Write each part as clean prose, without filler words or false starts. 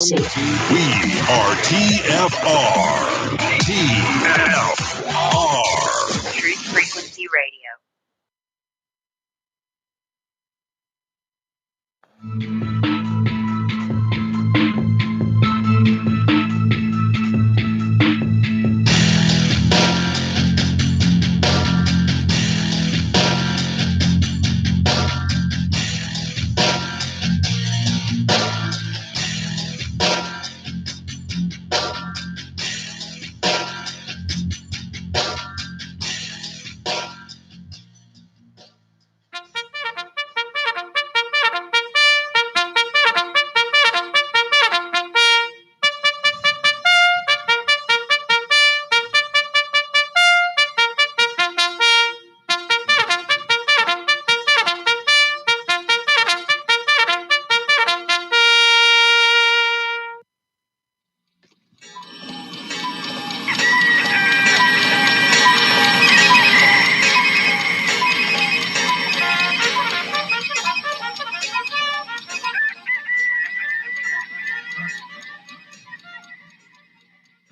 We are TFR. TFR. Truth Frequency Radio.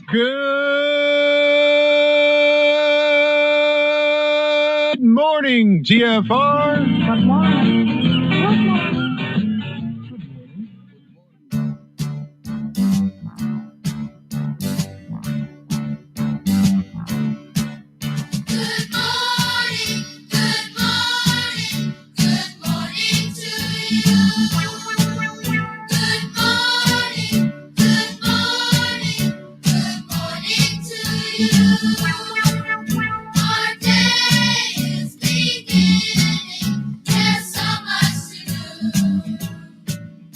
Good morning, TFR. Good morning.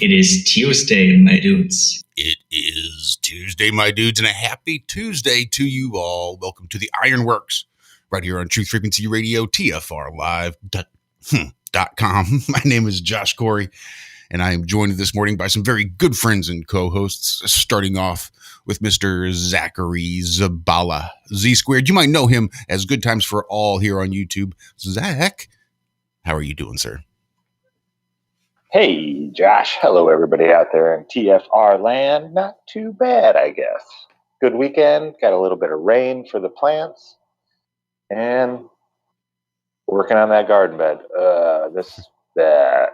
It is Tuesday, my dudes. It is Tuesday, my dudes, and a happy Tuesday to you all. Welcome to the Ironworx, right here on Truth Frequency Radio, TFRlive.com. My name is Josh Corey, and I am joined this morning by some very good friends and co-hosts, starting off with Mr. Zachary Zabala, Z-Squared. You might know him as Good Times for All here on YouTube. Zach, how are you doing, sir? Hey, Josh. Hello, everybody out there in TFR land. Not too bad, I guess. Good weekend. Got a little bit of rain for the plants. And working on that garden bed. Yeah.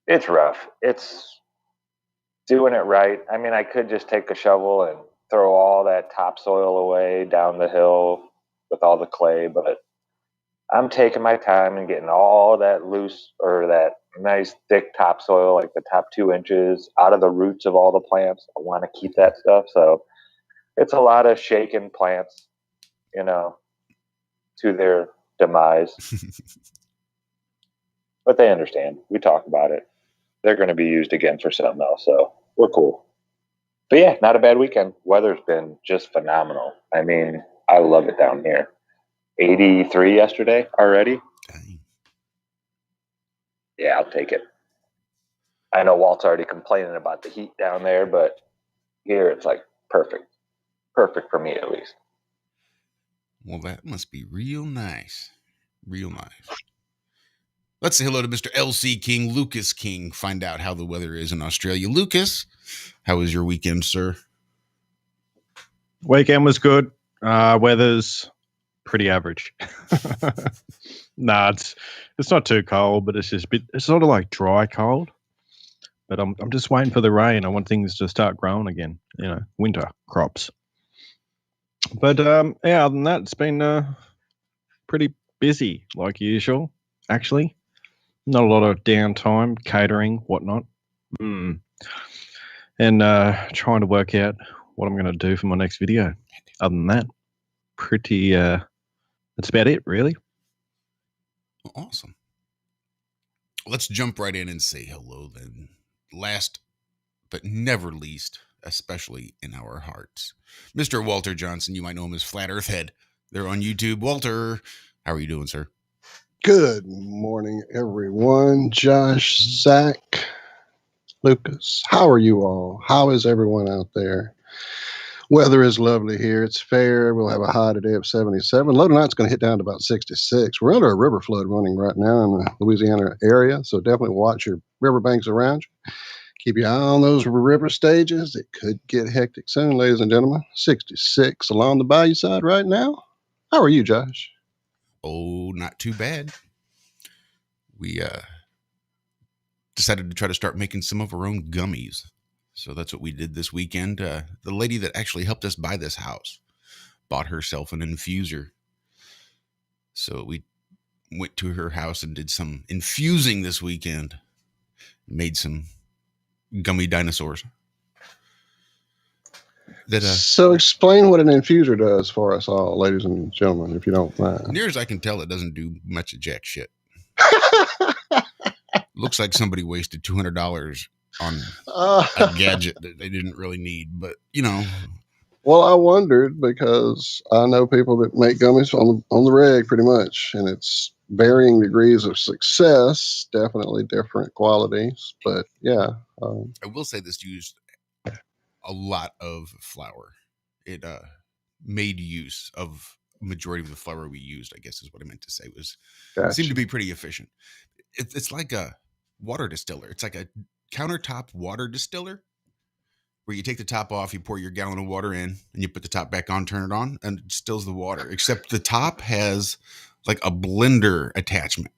It's rough. It's doing it right. I mean, I could just take a shovel and throw all that topsoil away down the hill with all the clay, but I'm taking my time and getting all that loose or that nice thick topsoil, like the top 2 inches, out of the roots of all the plants. I want to keep that stuff. So it's a lot of shaking plants, to their demise. But they understand. We talk about it. They're going to be used again for something else. So we're cool. But yeah, not a bad weekend. Weather's been just phenomenal. I mean, I love it down here. 83 yesterday already. Dang. Yeah, I'll take it. I know Walt's already complaining about the heat down there, but here it's like perfect. Perfect for me, at least. Well, that must be real nice. Real nice. Let's say hello to Mr. LC King, Lucas King, find out how the weather is in Australia. Lucas, how was your weekend, sir? Weekend was good. Weather's pretty average. Nah, it's not too cold, but it's just it's sort of like dry cold. But I'm just waiting for the rain. I want things to start growing again. Winter crops. But other than that, it's been pretty busy like usual. Actually, not a lot of downtime, catering, whatnot. And trying to work out what I'm going to do for my next video. Other than that, pretty. That's about it, really. Awesome. Let's jump right in and say hello then. Last but never least, especially in our hearts, Mr. Walter Johnson. You might know him as Flat Earth Head. They're on YouTube. Walter, how are you doing, sir? Good morning, everyone. Josh, Zach, Lucas, how are you all? How is everyone out there? Weather is lovely here. It's fair. We'll have a high today of 77. Low tonight's going to hit down to about 66. We're under a river flood running right now in the Louisiana area, so definitely watch your riverbanks around you. Keep your eye on those river stages. It could get hectic soon, ladies and gentlemen. 66 along the bayou side right now. How are you, Josh? Oh, not too bad. We decided to try to start making some of our own gummies. So that's what we did this weekend. The lady that actually helped us buy this house bought herself an infuser. So we went to her house and did some infusing this weekend. Made some gummy dinosaurs. So explain what an infuser does for us all, ladies and gentlemen, if you don't mind. Near as I can tell, it doesn't do much of jack shit. Looks like somebody wasted $200 on a gadget that they didn't really need, but you know. Well, I wondered because I know people that make gummies on the reg pretty much, and it's varying degrees of success, definitely different qualities, but yeah. I will say this used a lot of flour. It made use of majority of the flour we used, I guess is what I meant to say. Seemed to be pretty efficient. It's like a water distiller. It's like a countertop water distiller where you take the top off, you pour your gallon of water in, and you put the top back on, turn it on, and it distills the water. Except the top has like a blender attachment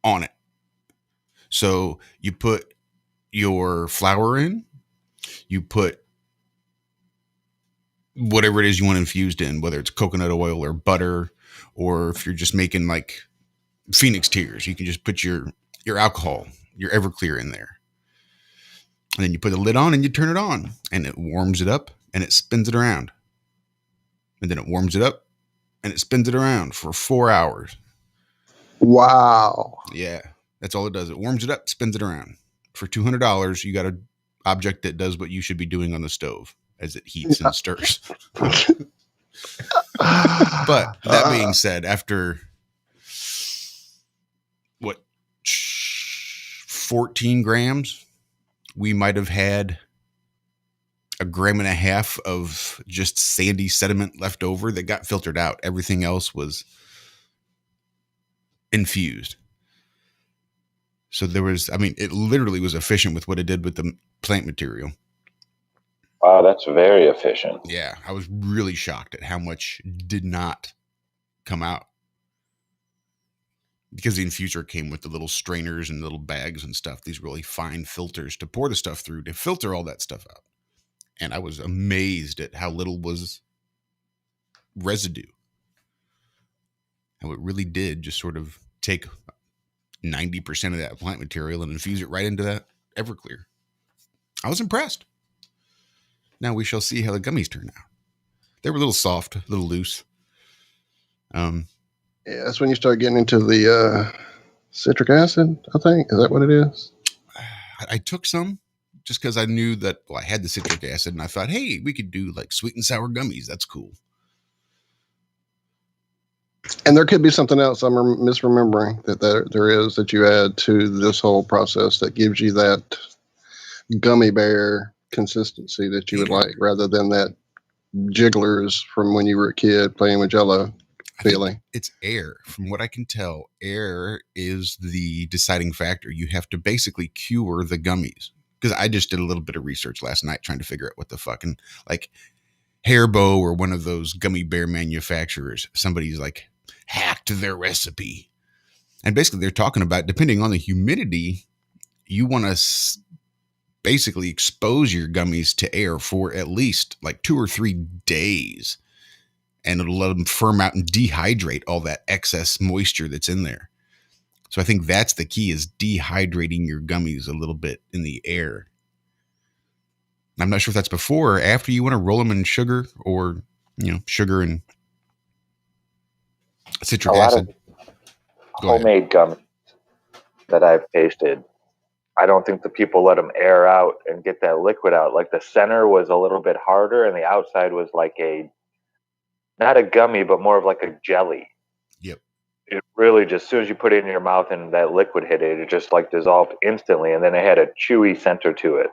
on it. So you put your flour in, you put whatever it is you want infused in, whether it's coconut oil or butter, or if you're just making like Phoenix tears, you can just put your alcohol, your Everclear in there. And then you put the lid on and you turn it on and it warms it up and it spins it around. And then it warms it up and it spins it around for 4 hours. Wow. Yeah, that's all it does. It warms it up, spins it around. For $200, you got an object that does what you should be doing on the stove as it heats and stirs. But that being said, after 14 grams, we might have had 1.5 grams of just sandy sediment left over that got filtered out. Everything else was infused. So it literally was efficient with what it did with the plant material. Wow, that's very efficient. Yeah, I was really shocked at how much did not come out. Because the infuser came with the little strainers and little bags and stuff, these really fine filters to pour the stuff through to filter all that stuff out. And I was amazed at how little was residue. How it really did just sort of take 90% of that plant material and infuse it right into that Everclear. I was impressed. Now we shall see how the gummies turn out. They were a little soft, a little loose. Yeah, that's when you start getting into the citric acid, I think. Is that what it is? I took some just because I knew that I had the citric acid and I thought, hey, we could do like sweet and sour gummies. That's cool. And there could be something else I'm misremembering that there is that you add to this whole process that gives you that gummy bear consistency that you would like rather than that jigglers from when you were a kid playing with Jell-O feeling. It's air. From what I can tell, air is the deciding factor. You have to basically cure the gummies. Because I just did a little bit of research last night trying to figure out what the fucking, like, Hairbo or one of those gummy bear manufacturers, somebody's like hacked their recipe. And basically they're talking about, depending on the humidity, you want to basically expose your gummies to air for at least like 2 or 3 days. And it'll let them firm out and dehydrate all that excess moisture that's in there. So I think that's the key, is dehydrating your gummies a little bit in the air. I'm not sure if that's before or after you want to roll them in sugar, or, sugar and citric acid. Homemade gummies that I've tasted, I don't think the people let them air out and get that liquid out. Like the center was a little bit harder and the outside was like not a gummy, but more of like a jelly. Yep. It really just, as soon as you put it in your mouth and that liquid hit it, it just like dissolved instantly. And then it had a chewy center to it.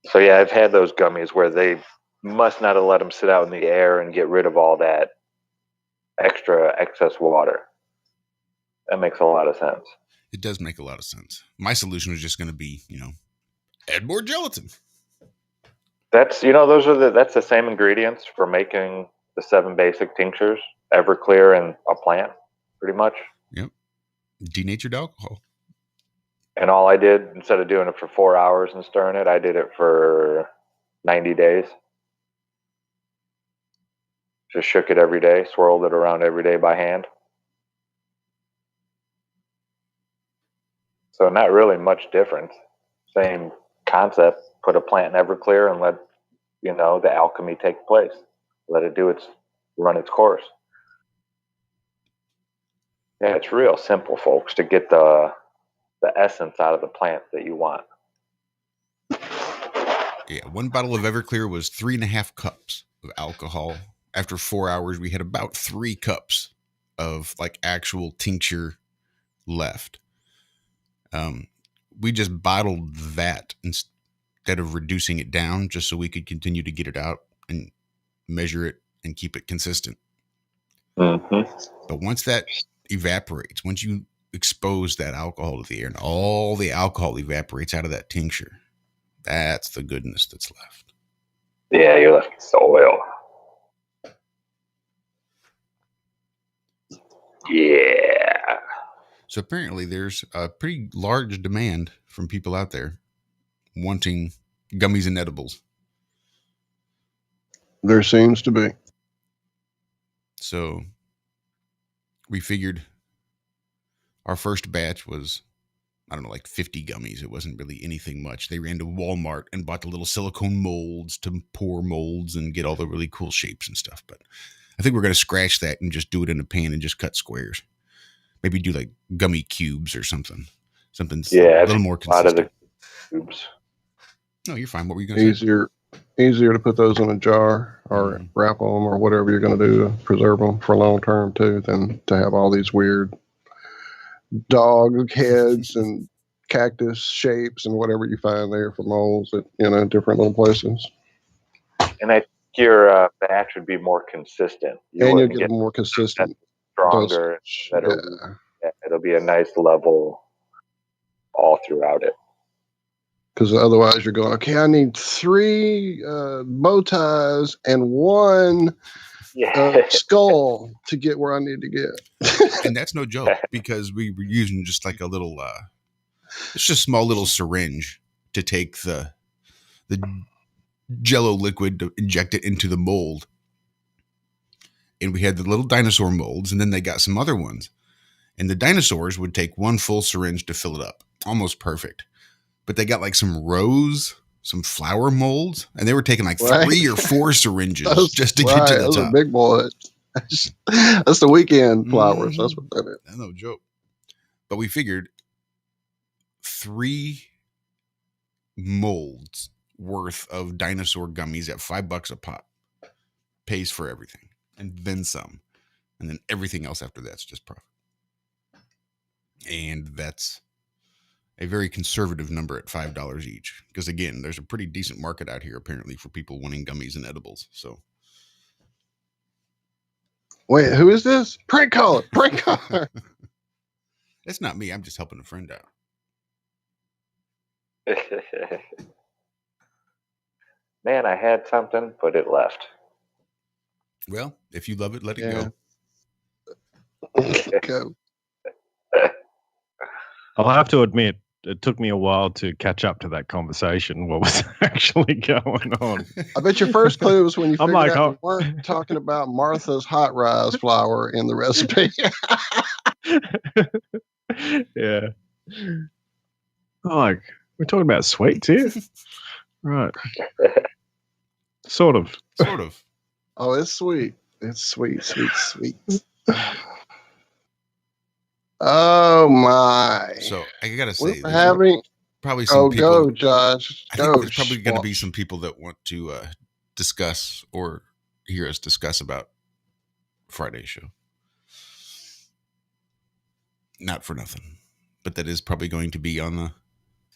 So yeah, I've had those gummies where they must not have let them sit out in the air and get rid of all that excess water. That makes a lot of sense. It does make a lot of sense. My solution was just going to be, add more gelatin. That's that's the same ingredients for making the 7 basic tinctures, Everclear and a plant, pretty much. Yep. Denatured alcohol. And all I did, instead of doing it for 4 hours and stirring it, I did it for 90 days. Just shook it every day, swirled it around every day by hand. So not really much difference. Same concept. Put a plant in Everclear and let the alchemy take place. Let it run its course. Yeah, it's real simple, folks, to get the essence out of the plant that you want. Yeah, 1 bottle of Everclear was 3.5 cups of alcohol. After 4 hours, we had about 3 cups of like actual tincture left. We just bottled that instead of reducing it down, just so we could continue to get it out and measure it and keep it consistent. Mm-hmm. But once that evaporates, once you expose that alcohol to the air and all the alcohol evaporates out of that tincture, that's the goodness that's left. Yeah, you're left with soil. Yeah. So apparently there's a pretty large demand from people out there wanting gummies and edibles. There seems to be. So we figured our first batch was, I don't know, like 50 gummies. It wasn't really anything much. They ran to Walmart and bought the little silicone molds to pour molds and get all the really cool shapes and stuff. But I think we're going to scratch that and just do it in a pan and just cut squares. Maybe do like gummy cubes or something. Something a little more consistent. Out of the cubes. No, you're fine. What were you going to say? Easier to put those in a jar or wrap them or whatever you're going to do to preserve them for long term too, than to have all these weird dog heads and cactus shapes and whatever you find there for molds at different little places. And I think your batch would be more consistent. You'll get more consistent, stronger. It'll be a nice level all throughout it. Because otherwise you're going, okay, I need 3 bow ties and 1 skull to get where I need to get. And that's no joke, because we were using just like a little, it's just a small little syringe to take the Jello liquid to inject it into the mold. And we had the little dinosaur molds, and then they got some other ones. And the dinosaurs would take 1 full syringe to fill it up. Almost perfect. But they got like some flower molds, and they were taking like 3 or 4 syringes just to get to the top. Those are big boys. That's the weekend flowers. Mm-hmm. That's what that is. That's no joke. But we figured 3 molds worth of dinosaur gummies at $5 a pop pays for everything, and then some, and then everything else after that's just profit. And that's a very conservative number at $5 each, because again, there's a pretty decent market out here apparently for people wanting gummies and edibles. So, wait, who is this? Prank caller. It's not me. I'm just helping a friend out. Man, I had something, but it left. Well, if you love it, let it go. Go. I'll have to admit, it took me a while to catch up to that conversation. What was actually going on? I bet your first clue was when you figured out we weren't talking about Martha's hot rise flour in the recipe. Yeah. Like, we're talking about sweets here? Right. Sort of. Oh, it's sweet. It's sweet. Oh my! So I gotta say, probably some people. Go, Josh. I think there's probably going to be some people that want to discuss or hear us discuss about Friday's show. Not for nothing, but that is probably going to be on the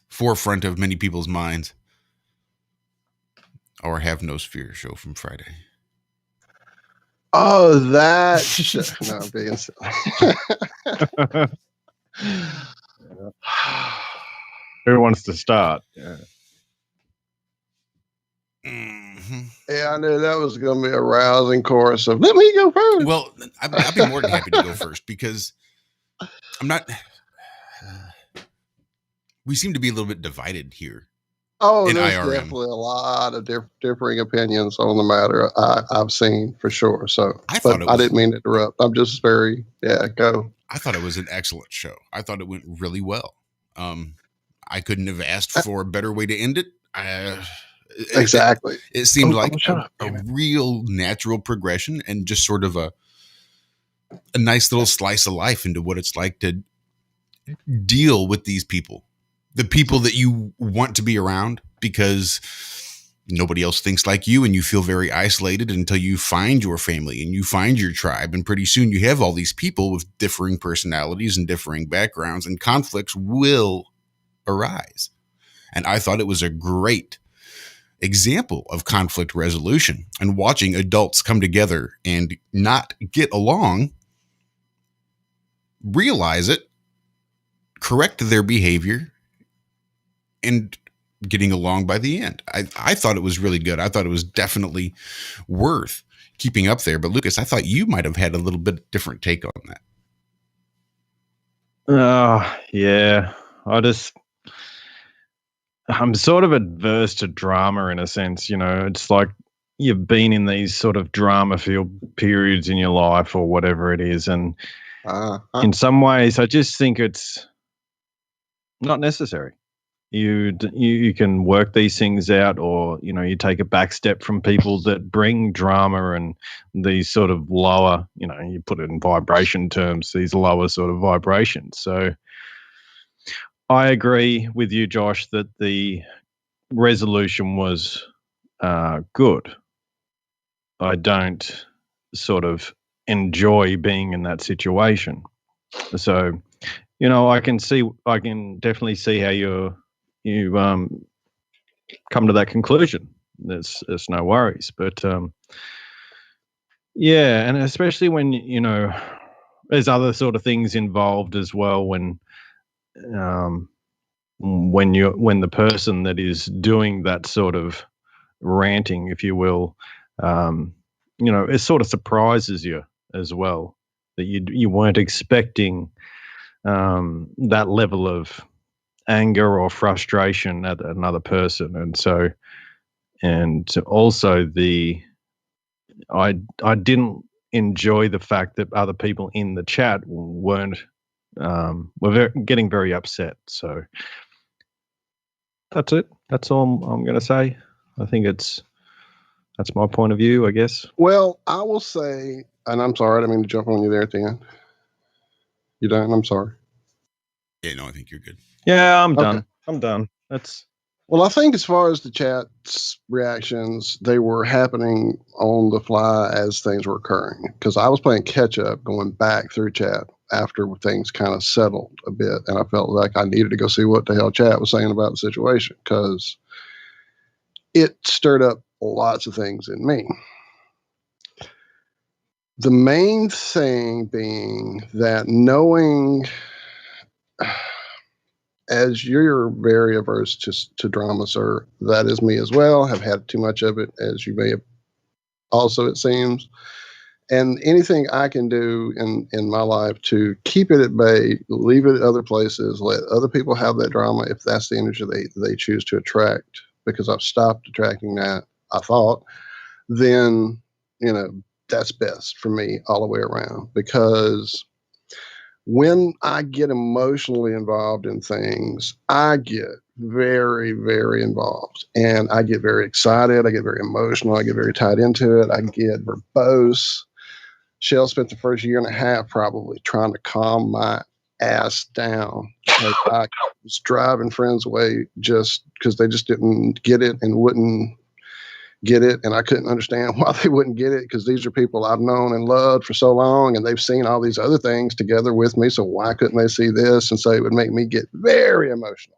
forefront of many people's minds. Our Have No Fear show from Friday. Oh, that. No, I'm being silly. Who wants to start? Mm-hmm. Yeah, I knew that was going to be a rousing chorus of "Let me go first." Well, I'd be more than happy to go first because I'm not. We seem to be a little bit divided here. Oh, in there's IRM. definitely a lot of differing opinions on the matter. I've seen for sure. So, I thought but I didn't mean to interrupt. I'm just very go. I thought it was an excellent show. I thought it went really well. I couldn't have asked for a better way to end it. Exactly. It seemed like a a real natural progression and just sort of a nice little slice of life into what it's like to deal with these people, the people that you want to be around because nobody else thinks like you and you feel very isolated until you find your family and you find your tribe. And pretty soon you have all these people with differing personalities and differing backgrounds, and conflicts will arise. And I thought it was a great example of conflict resolution, and watching adults come together and not get along, realize it, correct their behavior, and getting along by the end. I thought it was really good. I thought it was definitely worth keeping up there. But Lucas, I thought you might have had a little bit different take on that. Yeah. I'm sort of adverse to drama in a sense, it's like you've been in these sort of drama-filled periods in your life or whatever it is. And in some ways, I just think it's not necessary. You can work these things out, or you take a back step from people that bring drama and these sort of lower, you put it in vibration terms, these lower sort of vibrations. So I agree with you, Josh, that the resolution was good. I don't sort of enjoy being in that situation. So I can definitely see how you come to that conclusion. There's no worries, but yeah, and especially when there's other sort of things involved as well. When the person that is doing that sort of ranting, if you will, it sort of surprises you as well, that you weren't expecting that level of anger or frustration at another person. And also I didn't enjoy the fact that other people in the chat were getting very upset. So that's it. That's all I'm going to say. I think that's my point of view, I guess. Well, I will say, and I'm sorry, I didn't mean to jump on you there at the end. You done? I'm sorry. Yeah, no, I think you're good. Yeah, I'm done. I'm done. Well, I think as far as the chat's reactions, they were happening on the fly as things were occurring. Because I was playing catch up, going back through chat after things kind of settled a bit, and I felt like I needed to go see what the hell chat was saying about the situation, because it stirred up lots of things in me. The main thing being that knowing, as you're very averse to drama, sir, that is me as well. Have had too much of it, as you may have also, it seems. And anything I can do in my life to keep it at bay, leave it at other places, let other people have that drama if that's the energy they choose to attract, because I've stopped attracting that, I thought, then, that's best for me all the way around. Because when I get emotionally involved in things, I get very, very involved, and I get very excited. I get very emotional. I get very tied into it. I get verbose. Shell spent the first year and a half probably trying to calm my ass down. Like, I was driving friends away just because they just didn't get it and wouldn't get it, and I couldn't understand why they wouldn't get it, because these are people I've known and loved for so long, and they've seen all these other things together with me, so why couldn't they see this? And so it would make me get very emotional,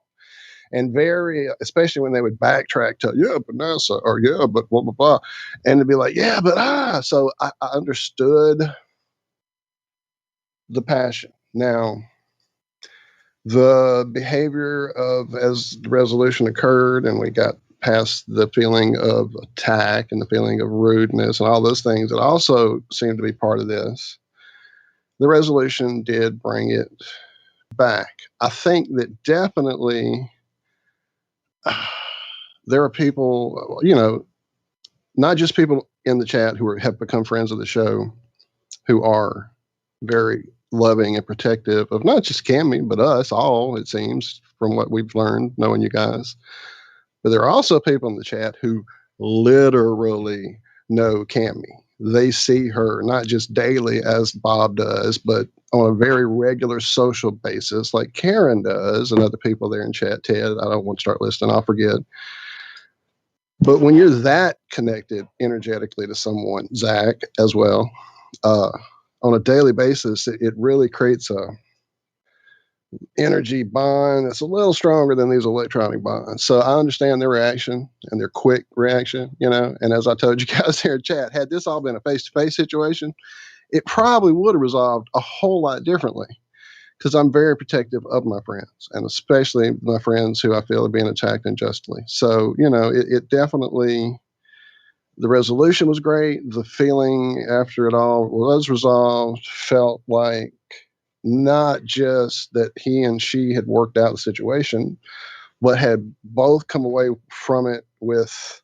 and very, especially when they would backtrack to, yeah, but NASA, or yeah, but blah, blah, blah, and to be like, yeah, but so I understood the passion. Now, the behavior of as the resolution occurred and we got past the feeling of attack and the feeling of rudeness and all those things that also seemed to be part of this, the resolution did bring it back. I think that definitely there are people, not just people in the chat who have become friends of the show who are very loving and protective of not just Cammy, but us all, it seems, from what we've learned knowing you guys. But there are also people in the chat who literally know Cammy. They see her not just daily as Bob does, but on a very regular social basis, like Karen does, and other people there in chat. Ted, I don't want to start listing, I'll forget. But when you're that connected energetically to someone, Zach, as well, on a daily basis, it really creates a energy bond that's a little stronger than these electronic bonds. So I understand their reaction and their quick reaction, And as I told you guys here in chat, had this all been a face-to-face situation, it probably would have resolved a whole lot differently because I'm very protective of my friends and especially my friends who I feel are being attacked unjustly. So, it definitely, the resolution was great. The feeling after it all was resolved felt like not just that he and she had worked out the situation, but had both come away from it with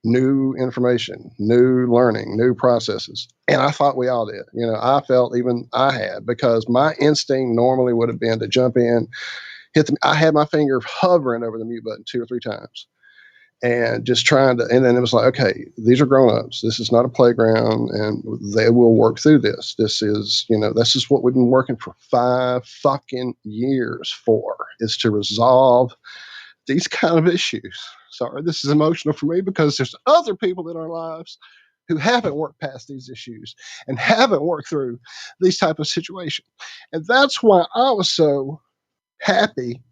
new information, new learning, new processes. And I thought we all did. I felt even I had, because my instinct normally would have been to jump in, I had my finger hovering over the mute button 2 or 3 times and just trying to, and then it was like, okay, these are grown-ups. This is not a playground and they will work through this. This is, this is what we've been working for 5 fucking years for, is to resolve these kind of issues. Sorry, this is emotional for me because there's other people in our lives who haven't worked past these issues and haven't worked through these type of situations. And that's why I was so happy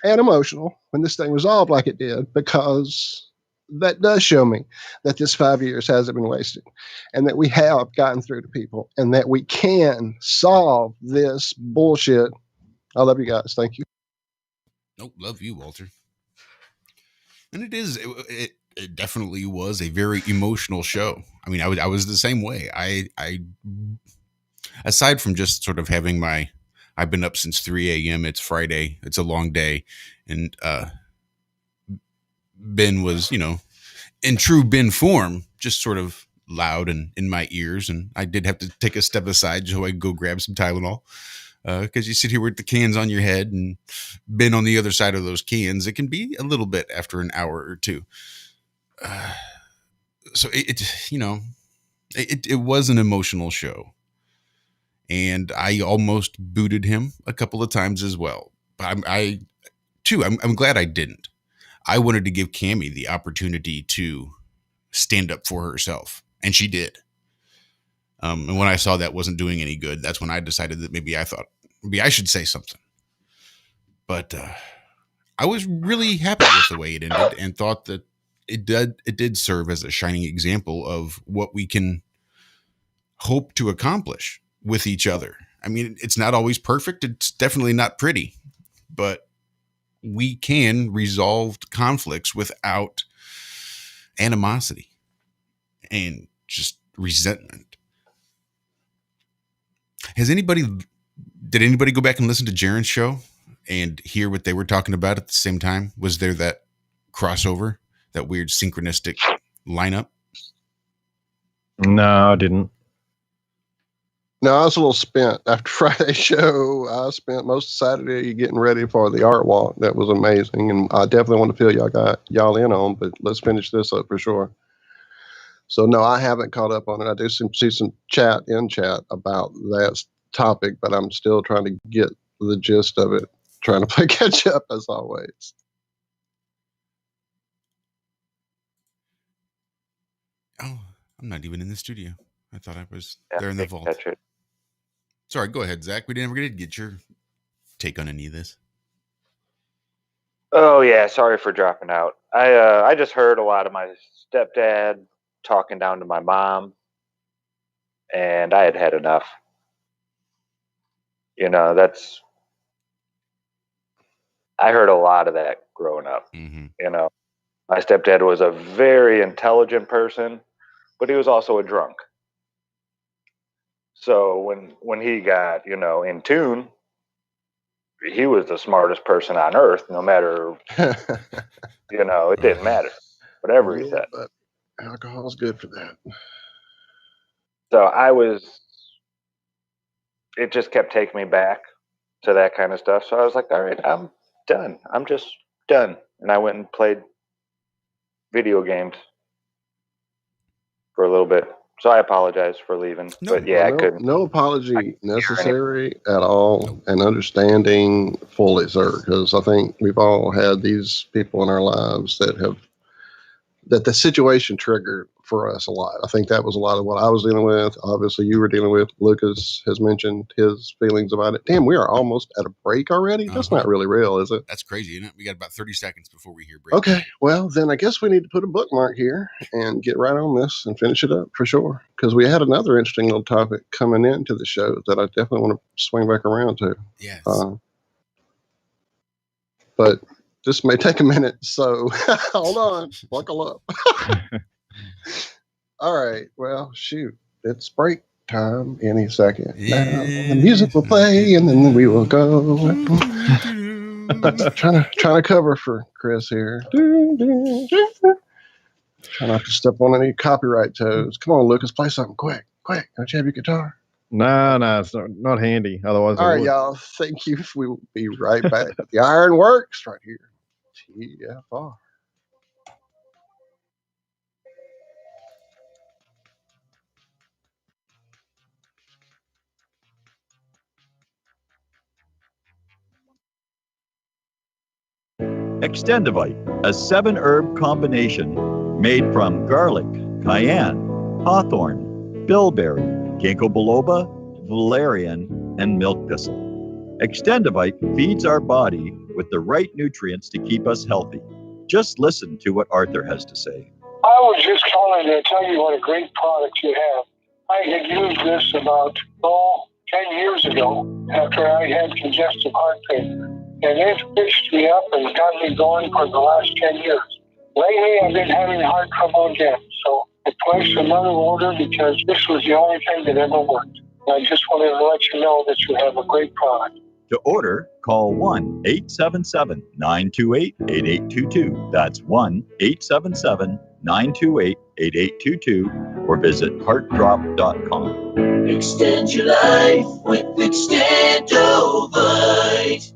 and emotional when this thing resolved like it did, because that does show me that this 5 years hasn't been wasted and that we have gotten through to people and that we can solve this bullshit. I love you guys. Thank you. Nope, love you, Walter. And it definitely was a very emotional show. I mean, I was the same way. I aside from just sort of having I've been up since 3 a.m. It's Friday. It's a long day. And Ben was, in true Ben form, just sort of loud and in my ears. And I did have to take a step aside so I could go grab some Tylenol. Because you sit here with the cans on your head and Ben on the other side of those cans. It can be a little bit after an hour or two. So it was an emotional show. And I almost booted him a couple of times as well. But I'm glad I didn't. I wanted to give Cammy the opportunity to stand up for herself, and she did. And when I saw that wasn't doing any good, that's when I decided that maybe I should say something. But I was really happy with the way it ended, and thought that it did serve as a shining example of what we can hope to accomplish with each other. I mean, it's not always perfect. It's definitely not pretty, but we can resolve conflicts without animosity and just resentment. Did anybody go back and listen to Jaren's show and hear what they were talking about at the same time? Was there that crossover, that weird synchronistic lineup? No, I didn't. No, I was a little spent after Friday's show. I spent most of Saturday getting ready for the art walk. That was amazing, and I definitely want to fill y'all in on. But let's finish this up for sure. So no, I haven't caught up on it. I do see some chat about that topic, but I'm still trying to get the gist of it. Trying to play catch up as always. Oh, I'm not even in the studio. I thought I was there in the vault. Sorry, go ahead, Zach. We never did get your take on any of this. Oh yeah, sorry for dropping out. I just heard a lot of my stepdad talking down to my mom, and I had had enough. That's I heard a lot of that growing up. Mm-hmm. You know, my stepdad was a very intelligent person, but he was also a drunk. So when he got, in tune, he was the smartest person on earth, no matter, it didn't matter, whatever he Yeah, said. but alcohol's good for that. So it just kept taking me back to that kind of stuff. So I was like, all right, I'm done. I'm just done. And I went and played video games for a little bit. So I apologize for leaving. No. But yeah, I Well, couldn't. no apology necessary at all, and understanding fully, sir, because I think we've all had these people in our lives that the situation triggered for us a lot. I think that was a lot of what I was dealing with. Obviously, you were dealing with. Lucas has mentioned his feelings about it. Damn, we are almost at a break already. That's not really real, is it? That's crazy, isn't it? We got about 30 seconds before we hear break. Okay, well, then I guess we need to put a bookmark here and get right on this and finish it up for sure. Because we had another interesting little topic coming into the show that I definitely want to swing back around to. Yes. But this may take a minute, so hold on, buckle up. All right, well, shoot, it's break time any second. Now the music will play, and then we will go. trying to cover for Chris here. Try not to step on any copyright toes. Come on, Lucas, play something quick. Don't you have your guitar? No, it's not handy. Otherwise, all right, y'all. Thank you. We will be right back. The Ironworx right here. TFR. Extendivite, a 7-herb combination made from garlic, cayenne, hawthorn, bilberry, ginkgo biloba, valerian, and milk thistle. Extendivite feeds our body with the right nutrients to keep us healthy. Just listen to what Arthur has to say. I was just calling to tell you what a great product you have. I had used this about 10 years ago after I had congestive heart failure. And it fixed me up and got me going for the last 10 years. Lately, I've been having heart trouble again. So I placed another order because this was the only thing that ever worked. And I just wanted to let you know that you have a great product. To order, call 1-877-928-8822. That's 1-877-928-8822 or visit heartdrop.com. Extend your life with Extendovite.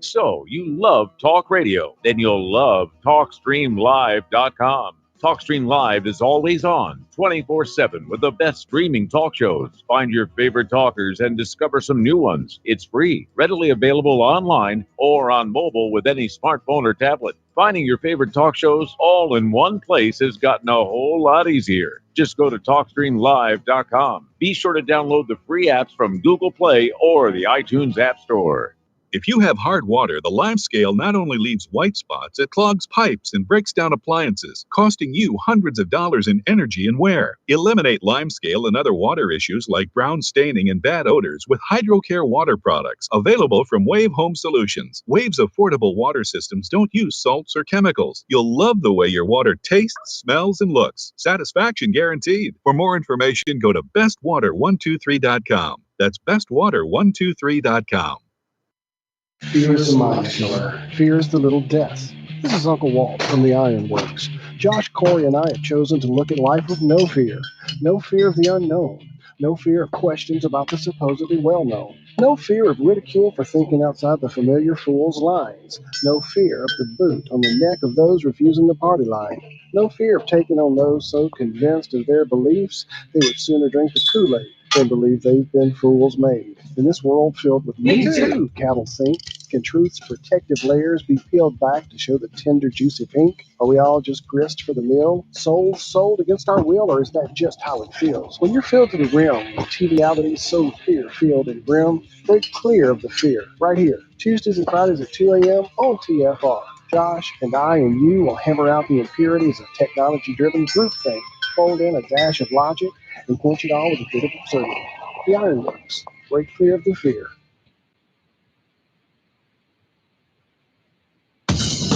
So, you love talk radio? Then you'll love TalkStreamLive.com. TalkStream Live is always on, 24/7, with the best streaming talk shows. Find your favorite talkers and discover some new ones. It's free, readily available online or on mobile with any smartphone or tablet. Finding your favorite talk shows all in one place has gotten a whole lot easier. Just go to TalkStreamLive.com. Be sure to download the free apps from Google Play or the iTunes App Store. If you have hard water, the Lime Scale not only leaves white spots, it clogs pipes and breaks down appliances, costing you hundreds of dollars in energy and wear. Eliminate Lime Scale and other water issues like brown staining and bad odors with HydroCare water products, available from Wave Home Solutions. Wave's affordable water systems don't use salts or chemicals. You'll love the way your water tastes, smells, and looks. Satisfaction guaranteed. For more information, go to bestwater123.com. That's bestwater123.com. Fear is the mind killer. Fear is the little death. This is Uncle Walt from the Ironworx. Josh, Corey, and I have chosen to look at life with no fear. No fear of the unknown. No fear of questions about the supposedly well-known. No fear of ridicule for thinking outside the familiar fool's lines. No fear of the boot on the neck of those refusing the party line. No fear of taking on those so convinced of their beliefs they would sooner drink the Kool-Aid than believe they've been fools made. In this world filled with me too, cattle think, can truth's protective layers be peeled back to show the tender, juicy pink? Are we all just grist for the mill? Souls sold against our will, or is that just how it feels? When you're filled to the rim with triviality so fear-filled and grim, break clear of the fear right here. Tuesdays and Fridays at 2 a.m. on TFR. Josh and I and you will hammer out the impurities of technology-driven groupthink, fold in a dash of logic, and quench it all with a bit of absurdity. The Ironworx. Break clear of the fear.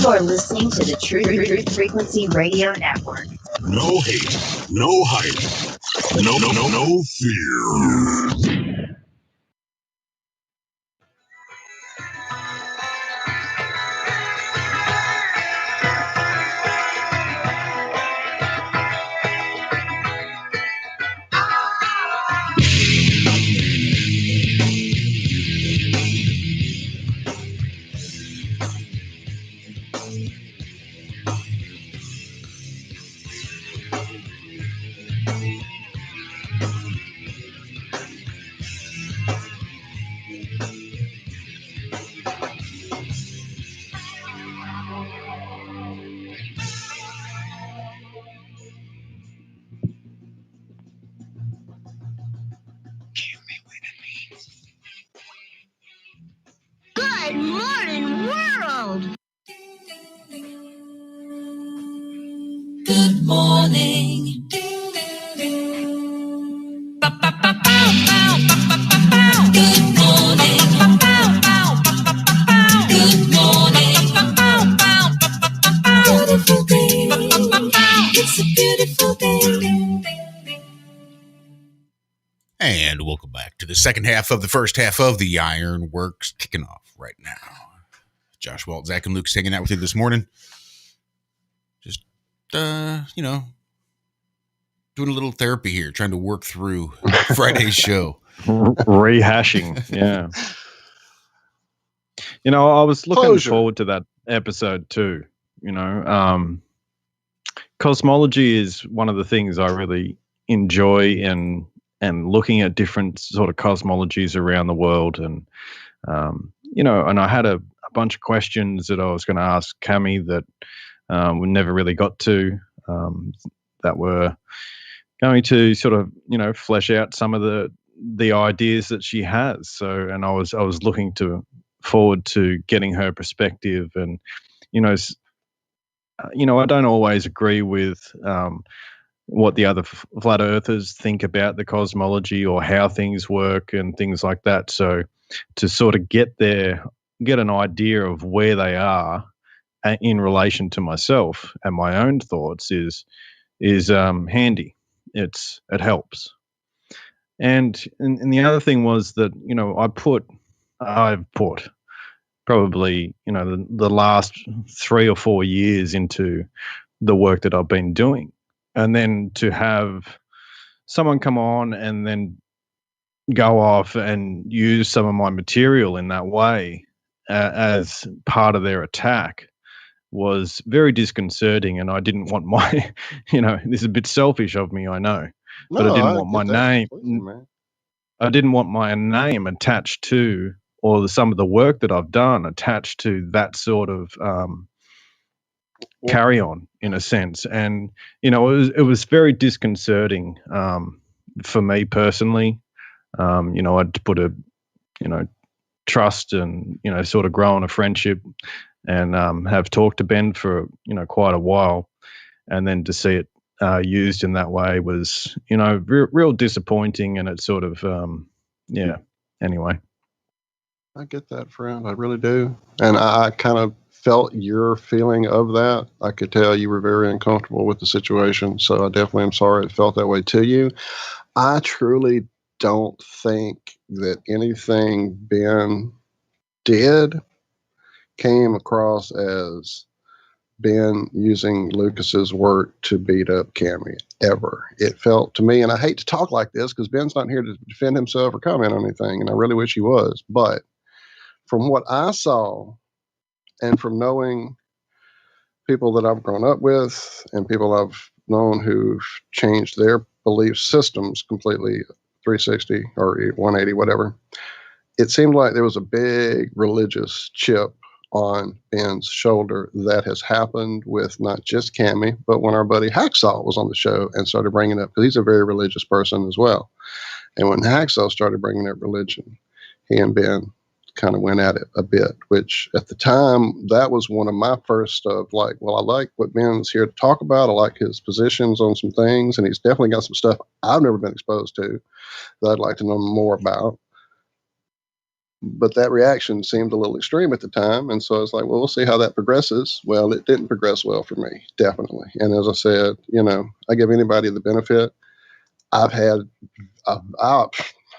You're listening to the Truth Frequency Radio Network. No hate, no hype, no fear. Good morning, world! Good morning. Good morning. Good morning. Beautiful day. It's a beautiful day. And welcome back to the second half of the first half of the Ironworx, kicking off right now. Josh, Walt, Zach, and Luke's hanging out with you this morning. Just, doing a little therapy here, trying to work through Friday's show. Rehashing, yeah. I was looking forward to that episode too. Cosmology is one of the things I really enjoy, and looking at different sort of cosmologies around the world, and and I had a bunch of questions that I was going to ask Cami that we never really got to, that were going to sort of flesh out some of the ideas that she has. So, and I was looking forward to getting her perspective, and I don't always agree with what the other flat earthers think about the cosmology or how things work and things like that. So to sort of get an idea of where they are in relation to myself and my own thoughts is handy. It helps. And the other thing was that I've put probably the last 3 or 4 years into the work that I've been doing, and then to have someone come on and then go off and use some of my material in that way as part of their attack was very disconcerting. And I didn't want my this is a bit selfish of me, I know, but I didn't want my name. I didn't want my name attached to, or some of the work that I've done attached to that sort of carry on, in a sense. And it was very disconcerting for me personally. I'd put a trust and sort of grown a friendship, and have talked to Ben for quite a while, and then to see it used in that way was real disappointing. And it's sort of anyway. I get that, friend. I really do. And I kind of felt your feeling of that. I could tell you were very uncomfortable with the situation. So I definitely am sorry it felt that way to you. I truly don't think that anything Ben did came across as Ben using Lucas's work to beat up Cammy ever. It felt to me, and I hate to talk like this because Ben's not here to defend himself or comment on anything, and I really wish he was, but from what I saw and from knowing people that I've grown up with and people I've known who've changed their belief systems completely 360 or 180, whatever, it seemed like there was a big religious chip on Ben's shoulder that has happened with not just Cammy, but when our buddy Hacksaw was on the show and started bringing up, because he's a very religious person as well. And when Hacksaw started bringing up religion, he and Ben kind of went at it a bit, which at the time, that was one of my first of like, well, I like what Ben's here to talk about. I like his positions on some things, and he's definitely got some stuff I've never been exposed to that I'd like to know more about. But that reaction seemed a little extreme at the time. And so I was like, well, we'll see how that progresses. Well, it didn't progress well for me, definitely. And as I said, I give anybody the benefit. I've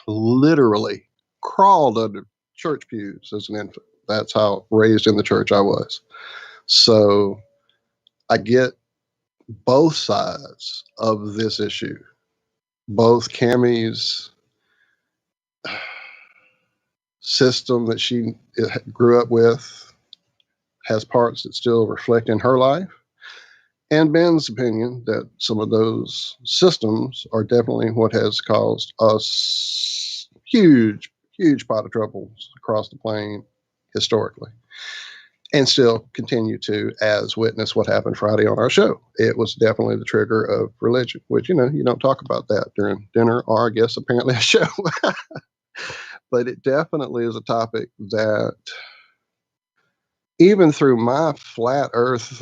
literally crawled under church pews as an infant. That's how raised in the church I was. So I get both sides of this issue. Both Cammie's system that she grew up with has parts that still reflect in her life, and Ben's opinion that some of those systems are definitely what has caused us huge pot of troubles across the plain historically, and still continue to, as witness what happened Friday on our show. It was definitely the trigger of religion, which, you don't talk about that during dinner or, I guess, apparently a show. But it definitely is a topic that, even through my flat earth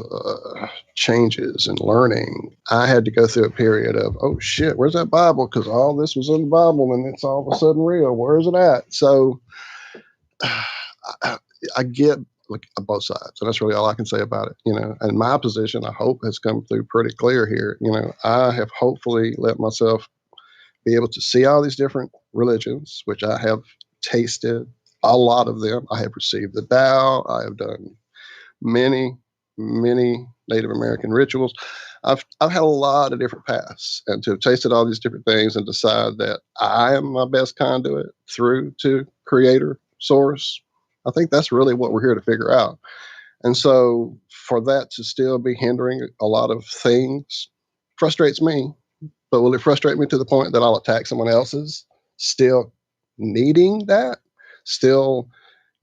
changes and learning, I had to go through a period of, oh shit, where's that Bible? Because all this was in the Bible and it's all of a sudden real. Where is it at? So I get both sides, and that's really all I can say about it. And my position, I hope, has come through pretty clear here. I have hopefully let myself be able to see all these different religions, which I have tasted a lot of them. I have received the Tao. I have done many Native American rituals. I've had a lot of different paths, and to have tasted all these different things and decide that I am my best conduit through to Creator, Source, I think that's really what we're here to figure out. And so for that to still be hindering a lot of things frustrates me. But will it frustrate me to the point that I'll attack someone else's still needing that, still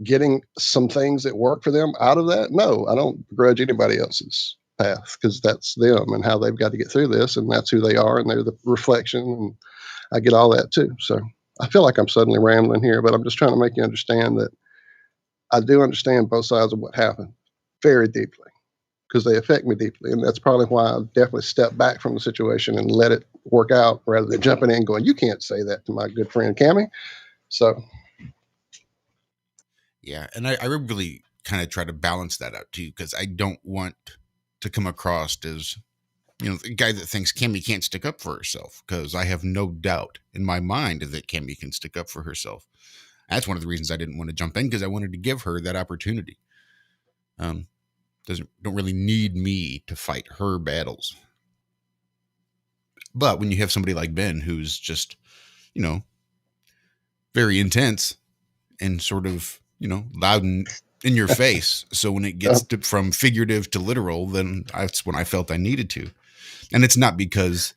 getting some things that work for them out of that? No, I don't begrudge anybody else's path, because that's them and how they've got to get through this, and that's who they are, and they're the reflection, and I get all that too. So I feel like I'm suddenly rambling here, but I'm just trying to make you understand that I do understand both sides of what happened very deeply, because they affect me deeply. And that's probably why I definitely stepped back from the situation and let it work out, rather than jumping in and going, you can't say that to my good friend Cammie. So yeah, and I really kind of try to balance that out too, because I don't want to come across as, the guy that thinks Cammie can't stick up for herself, because I have no doubt in my mind that Cammie can stick up for herself. That's one of the reasons I didn't want to jump in, because I wanted to give her that opportunity. Don't really need me to fight her battles. But when you have somebody like Ben, who's just, very intense and sort of, loud and in your face. So when it gets from figurative to literal, then that's when I felt I needed to. And it's not because,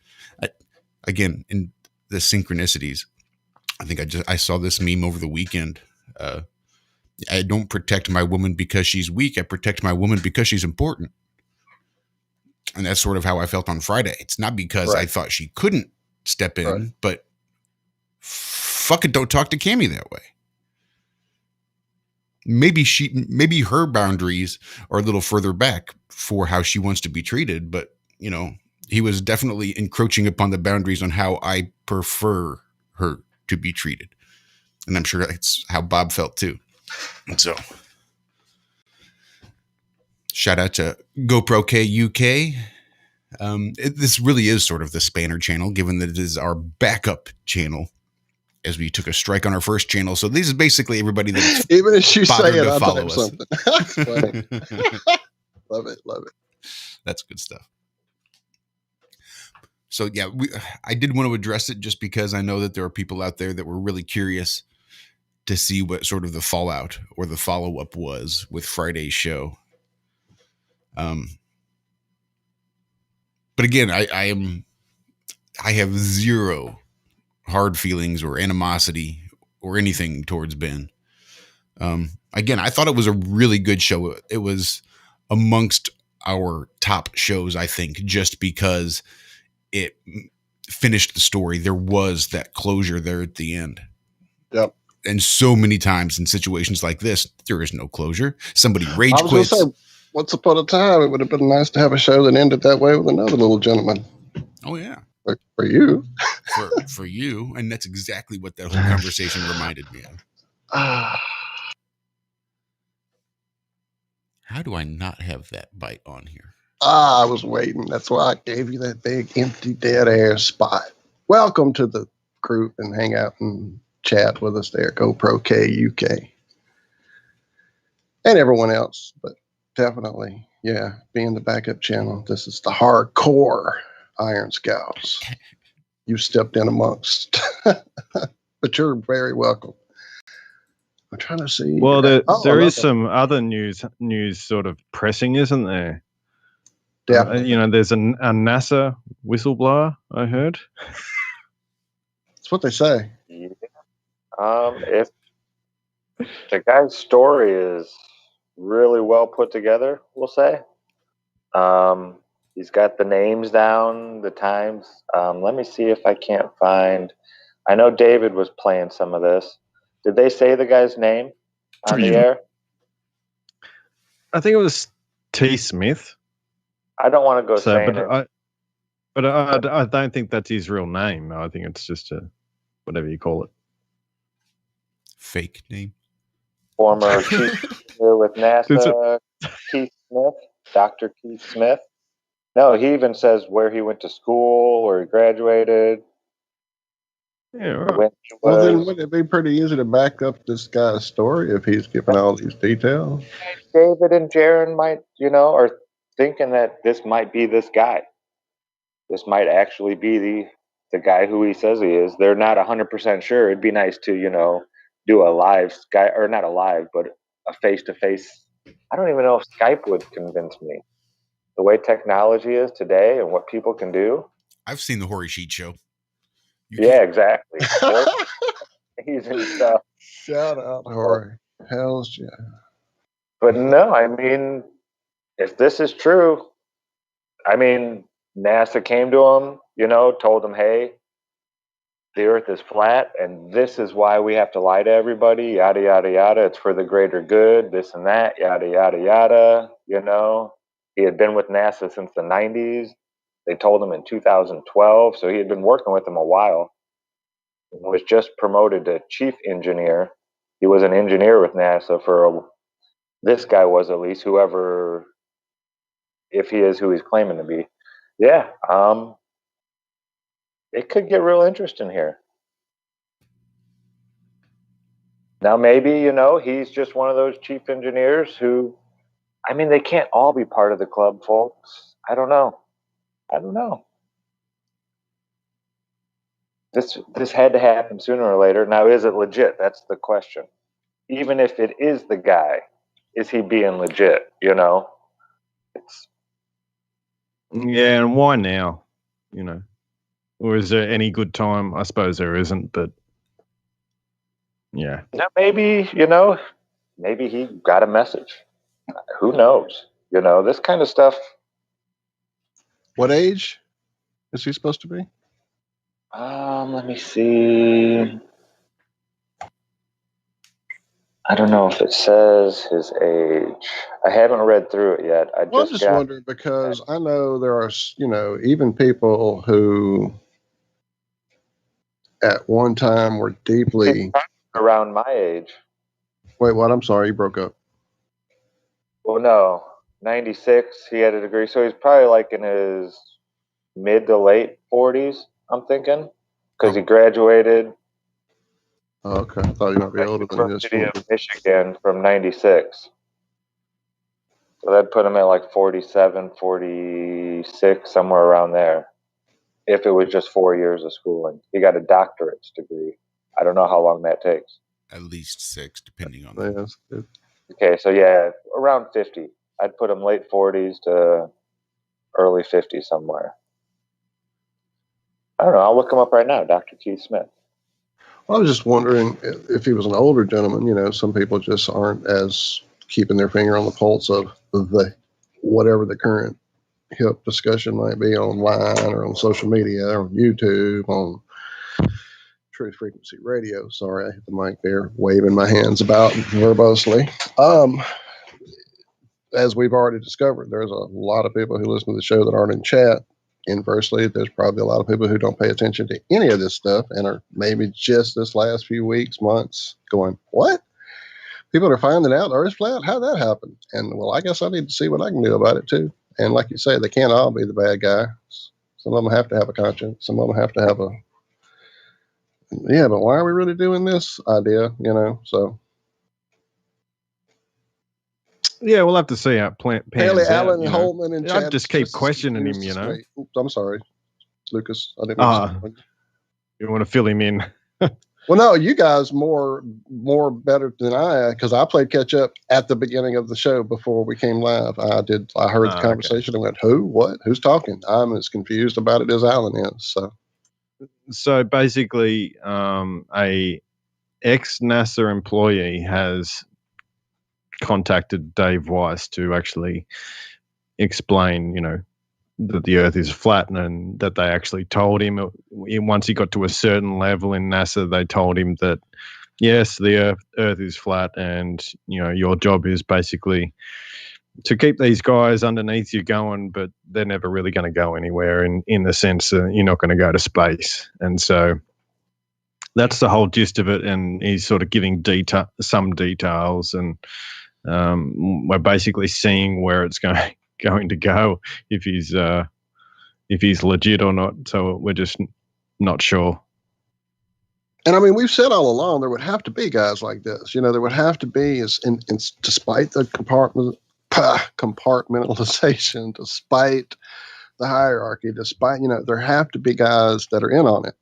again, in the synchronicities, I think I saw this meme over the weekend. I don't protect my woman because she's weak. I protect my woman because she's important. And that's sort of how I felt on Friday. It's not because I thought she couldn't step in, but fuck it, don't talk to Cammie that way. Maybe her boundaries are a little further back for how she wants to be treated, but he was definitely encroaching upon the boundaries on how I prefer her to be treated. And I'm sure that's how Bob felt too. And so shout out to GoPro K UK. This really is sort of the Spanner channel, given that it is our backup channel, as we took a strike on our first channel. So this is basically everybody that's even as you say it, to I'll follow type us. something. That's funny. Love it. That's good stuff. So yeah, I did want to address it just because I know that there are people out there that were really curious to see what sort of the fallout or the follow-up was with Friday's show. But again, I have zero hard feelings or animosity or anything towards Ben. Again, I thought it was a really good show. It was amongst our top shows, I think, just because it finished the story. There was that closure there at the end. Yep. And so many times in situations like this, there is no closure. Somebody rage quits. I was going to say, once upon a time, it would have been nice to have a show that ended that way with another little gentleman. Oh, yeah. For you. For you. And that's exactly what that whole conversation reminded me of. Ah, How do I not have that bite on here? I was waiting. That's why I gave you that big empty dead air spot. Welcome to the group and hang out and chat with us there, GoPro K UK. And everyone else, but definitely, yeah, being the backup channel. This is the hardcore Iron Scouts. You stepped in amongst, but you're very welcome. I'm trying to see. Well, there is another. some other news sort of pressing, isn't there? Definitely. There's a NASA whistleblower, I heard. That's what they say. Yeah. If the guy's story is really well put together, we'll say. He's got the names down, the times. Let me see if I can't find. I know David was playing some of this. Did they say the guy's name on the air? I think it was T. Smith. I don't want to go saying it. I don't think that's his real name. I think it's just whatever you call it. Fake name. Former chief engineer with NASA, Keith Smith, Dr. Keith Smith. No, he even says where he went to school, where he graduated. Yeah, right. When he Well, then was, wouldn't it be pretty easy to back up this guy's story if he's giving all these details? David and Jaron might, are thinking that this might be this guy. This might actually be the guy who he says he is. They're not 100% sure. It'd be nice to, do a live Skype, or not a live, but a face-to-face. I don't even know if Skype would convince me. The way technology is today and what people can do. I've seen the Horry Sheet Show. Yeah, exactly. Amazing stuff. Shout out, Horry. Hell's yeah. But no, I mean, if this is true, I mean, NASA came to him, told him, hey, the earth is flat and this is why we have to lie to everybody, yada, yada, yada. It's for the greater good, this and that, yada, yada, yada. He had been with NASA since the 90s. They told him in 2012. So he had been working with them a while. Was just promoted to chief engineer. He was an engineer with NASA this guy was, at least, whoever, if he is who he's claiming to be. Yeah, it could get real interesting here. Now, maybe, he's just one of those chief engineers who, I mean, they can't all be part of the club, folks. I don't know. This had to happen sooner or later. Now, is it legit? That's the question. Even if it is the guy, is he being legit? It's Yeah, and why now? Or is there any good time? I suppose there isn't, but yeah. now maybe, maybe he got a message. Who knows? This kind of stuff. What age is he supposed to be? Let me see. I don't know if it says his age. I haven't read through it yet. I'm just wondering because I know there are, even people who at one time were deeply around my age. Wait, what? I'm sorry, you broke up. Well, no, 96. He had a degree, so he's probably like in his mid to late 40s. I'm thinking because he graduated. Oh, okay, I thought you might be older than this. University of Michigan from 96. So that'd put him at like 47, 46, somewhere around there. If it was just 4 years of schooling. He got a doctorate's degree. I don't know how long that takes. At least 6, depending on that. Yeah, okay, so yeah, around 50. I'd put him late 40s to early 50s somewhere. I don't know. I'll look him up right now, Dr. Keith Smith. I was just wondering if he was an older gentleman. Some people just aren't as keeping their finger on the pulse of the whatever the current hip discussion might be online or on social media or on YouTube, on Truth Frequency Radio. Sorry, I hit the mic there, waving my hands about verbosely. As we've already discovered, there's a lot of people who listen to the show that aren't in chat. inversely, there's probably a lot of people who don't pay attention to any of this stuff and are maybe just this last few weeks, months going, what? People are finding out the Earth's flat? How'd that happen? And, well, I guess I need to see what I can do about it, too. And like you say, they can't all be the bad guy. Some of them have to have a conscience. Some of them have to have a, yeah, but why are we really doing this idea, So. Yeah, we'll have to see how it pans Haley out. Allen and Holtman and Chad. I just keep questioning him, Oops, I'm sorry, Lucas. I didn't mean to. You want to fill him in? Well, no, you guys more better than I, because I played catch up at the beginning of the show before we came live. I heard the conversation and went, who, what, who's talking? I'm as confused about it as Alan is. So basically, a ex-NASA employee has contacted Dave Weiss to actually explain, that the Earth is flat, and that they actually told him once he got to a certain level in NASA, they told him that yes, the Earth is flat, and your job is basically to keep these guys underneath you going, but they're never really going to go anywhere in the sense that you're not going to go to space. And so that's the whole gist of it. And he's sort of giving some details, and we're basically seeing where it's going to go, if he's legit or not. So we're just not sure. And I mean, we've said all along there would have to be guys like this. There would have to be, despite the compartmentalization, despite the hierarchy, despite there have to be guys that are in on it,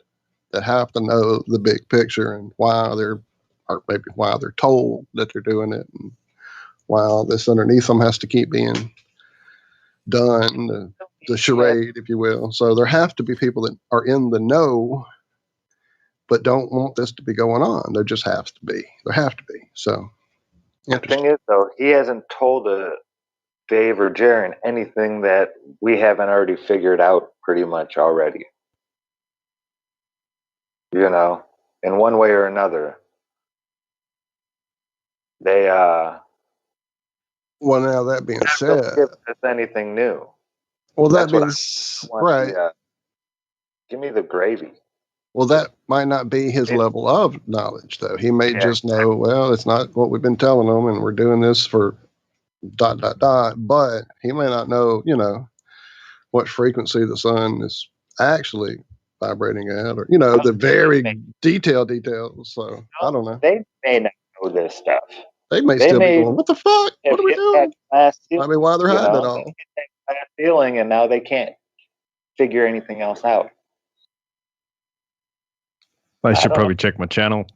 that have to know the big picture and why they're told that they're doing it, and why all this underneath them has to keep being done, the charade, if you will. So there have to be people that are in the know, but don't want this to be going on. There just has to be. There have to be. So, the thing is, though, he hasn't told Dave or Jaron anything that we haven't already figured out pretty much already. In one way or another. They Well, now that being said, don't give us anything new. Well, that being right. Give me the gravy. Well, that might not be his level of knowledge, though. He may just know, well, it's not what we've been telling them, and we're doing this for ... But he may not know, what frequency the sun is actually vibrating at, or, the very details. So I don't know. They may not know this stuff. They may still be going, what the fuck? What are we doing? I mean, why they're hiding it all? They hit that feeling, and now they can't figure anything else out. I should probably check my channel.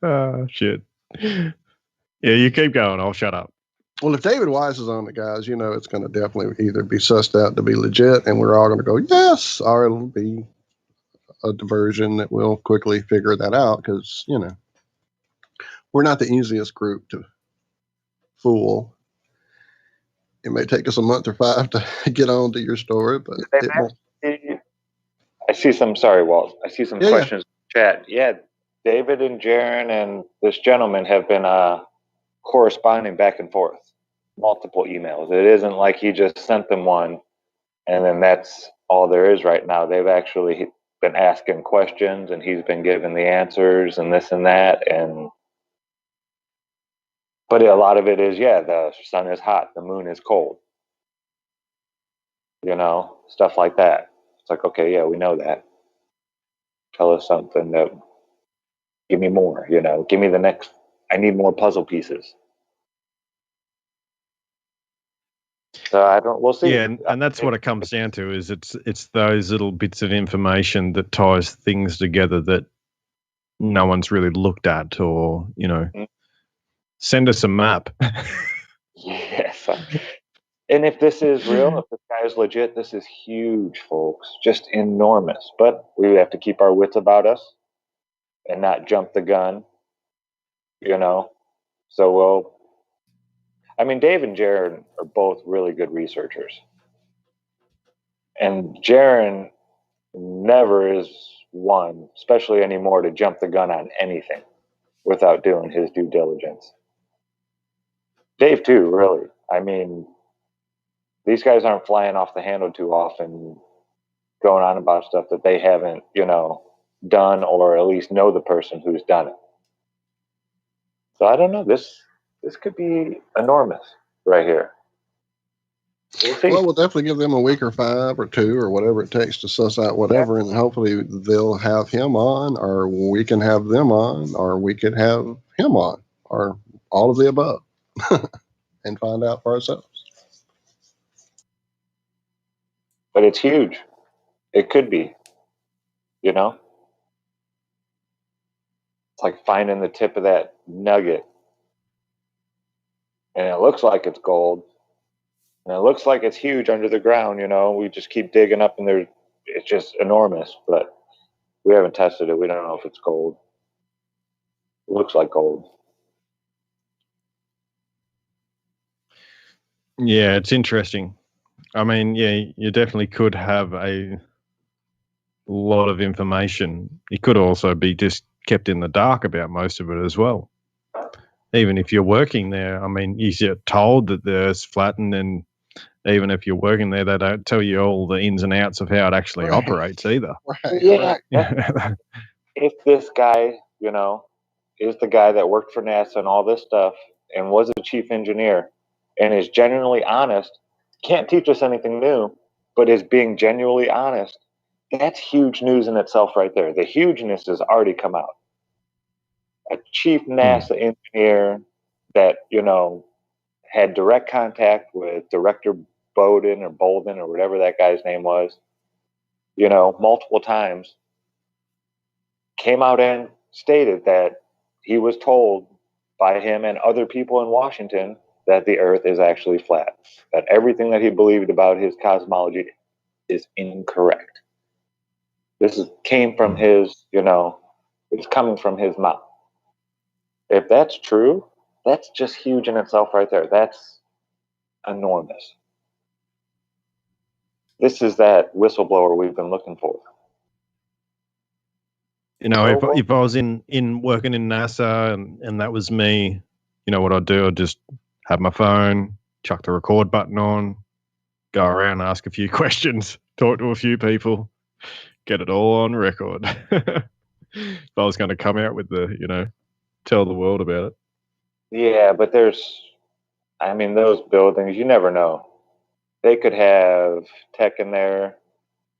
Oh, shit. Yeah, you keep going. I'll shut up. Well, if David Weiss is on it, guys, it's going to definitely either be sussed out to be legit, and we're all going to go, yes, or it'll be a diversion that we'll quickly figure that out, because, we're not the easiest group to fool. It may take us a month or 5 to get on to your story, but it won't. I see some, sorry, Walt. I see some questions in the chat. Yeah, David and Jaron and this gentleman have been corresponding back and forth, multiple emails. It isn't like he just sent them one and then that's all there is right now. They've actually been asking questions and he's been giving the answers and this and that. But a lot of it is, the sun is hot, the moon is cold. Stuff like that. It's like, okay, yeah, we know that. Tell us something that, give me more, give me the next, I need more puzzle pieces. So we'll see. Yeah, and that's what it comes down to, is it's those little bits of information that ties things together that no one's really looked at, or, send us a map. Yes. And if this is real, if this guy is legit, this is huge, folks. Just enormous. But we have to keep our wits about us and not jump the gun, So Dave and Jaron are both really good researchers. And Jaron never is one, especially anymore, to jump the gun on anything without doing his due diligence. Dave, too, really. These guys aren't flying off the handle too often, going on about stuff that they haven't, done, or at least know the person who's done it. So I don't know. This could be enormous right here. We'll see. Well, we'll definitely give them a week or 5 or 2 or whatever it takes to suss out whatever, and hopefully they'll have him on, or we can have them on, or we could have him on, or all of the above, and find out for ourselves. But it's huge. It could be, It's like finding the tip of that nugget. And it looks like it's gold. And it looks like it's huge under the ground, We just keep digging up and it's just enormous. But we haven't tested it. We don't know if it's gold. It looks like gold. Yeah, it's interesting. I mean, yeah, you definitely could have a lot of information. It could also be just kept in the dark about most of it as well. Even if you're working there, I mean, you get told that the Earth's flattened, and even if you're working there, they don't tell you all the ins and outs of how it actually operates either. Right. Yeah. Right. If this guy, is the guy that worked for NASA and all this stuff and was a chief engineer and is genuinely honest, can't teach us anything new, but is being genuinely honest, that's huge news in itself right there. The hugeness has already come out. A chief NASA engineer that, had direct contact with Director Bolden or whatever that guy's name was, multiple times, came out and stated that he was told by him and other people in Washington that the Earth is actually flat, that everything that he believed about his cosmology is incorrect. Came from his, it's coming from his mouth. If that's true, that's just huge in itself right there. That's enormous. This is that whistleblower we've been looking for. If I was in working in NASA and that was me, what I'd do? I'd just have my phone, chuck the record button on, go around, ask a few questions, talk to a few people, get it all on record. If I was going to come out with tell the world about it. Yeah, but those buildings, you never know. They could have tech in there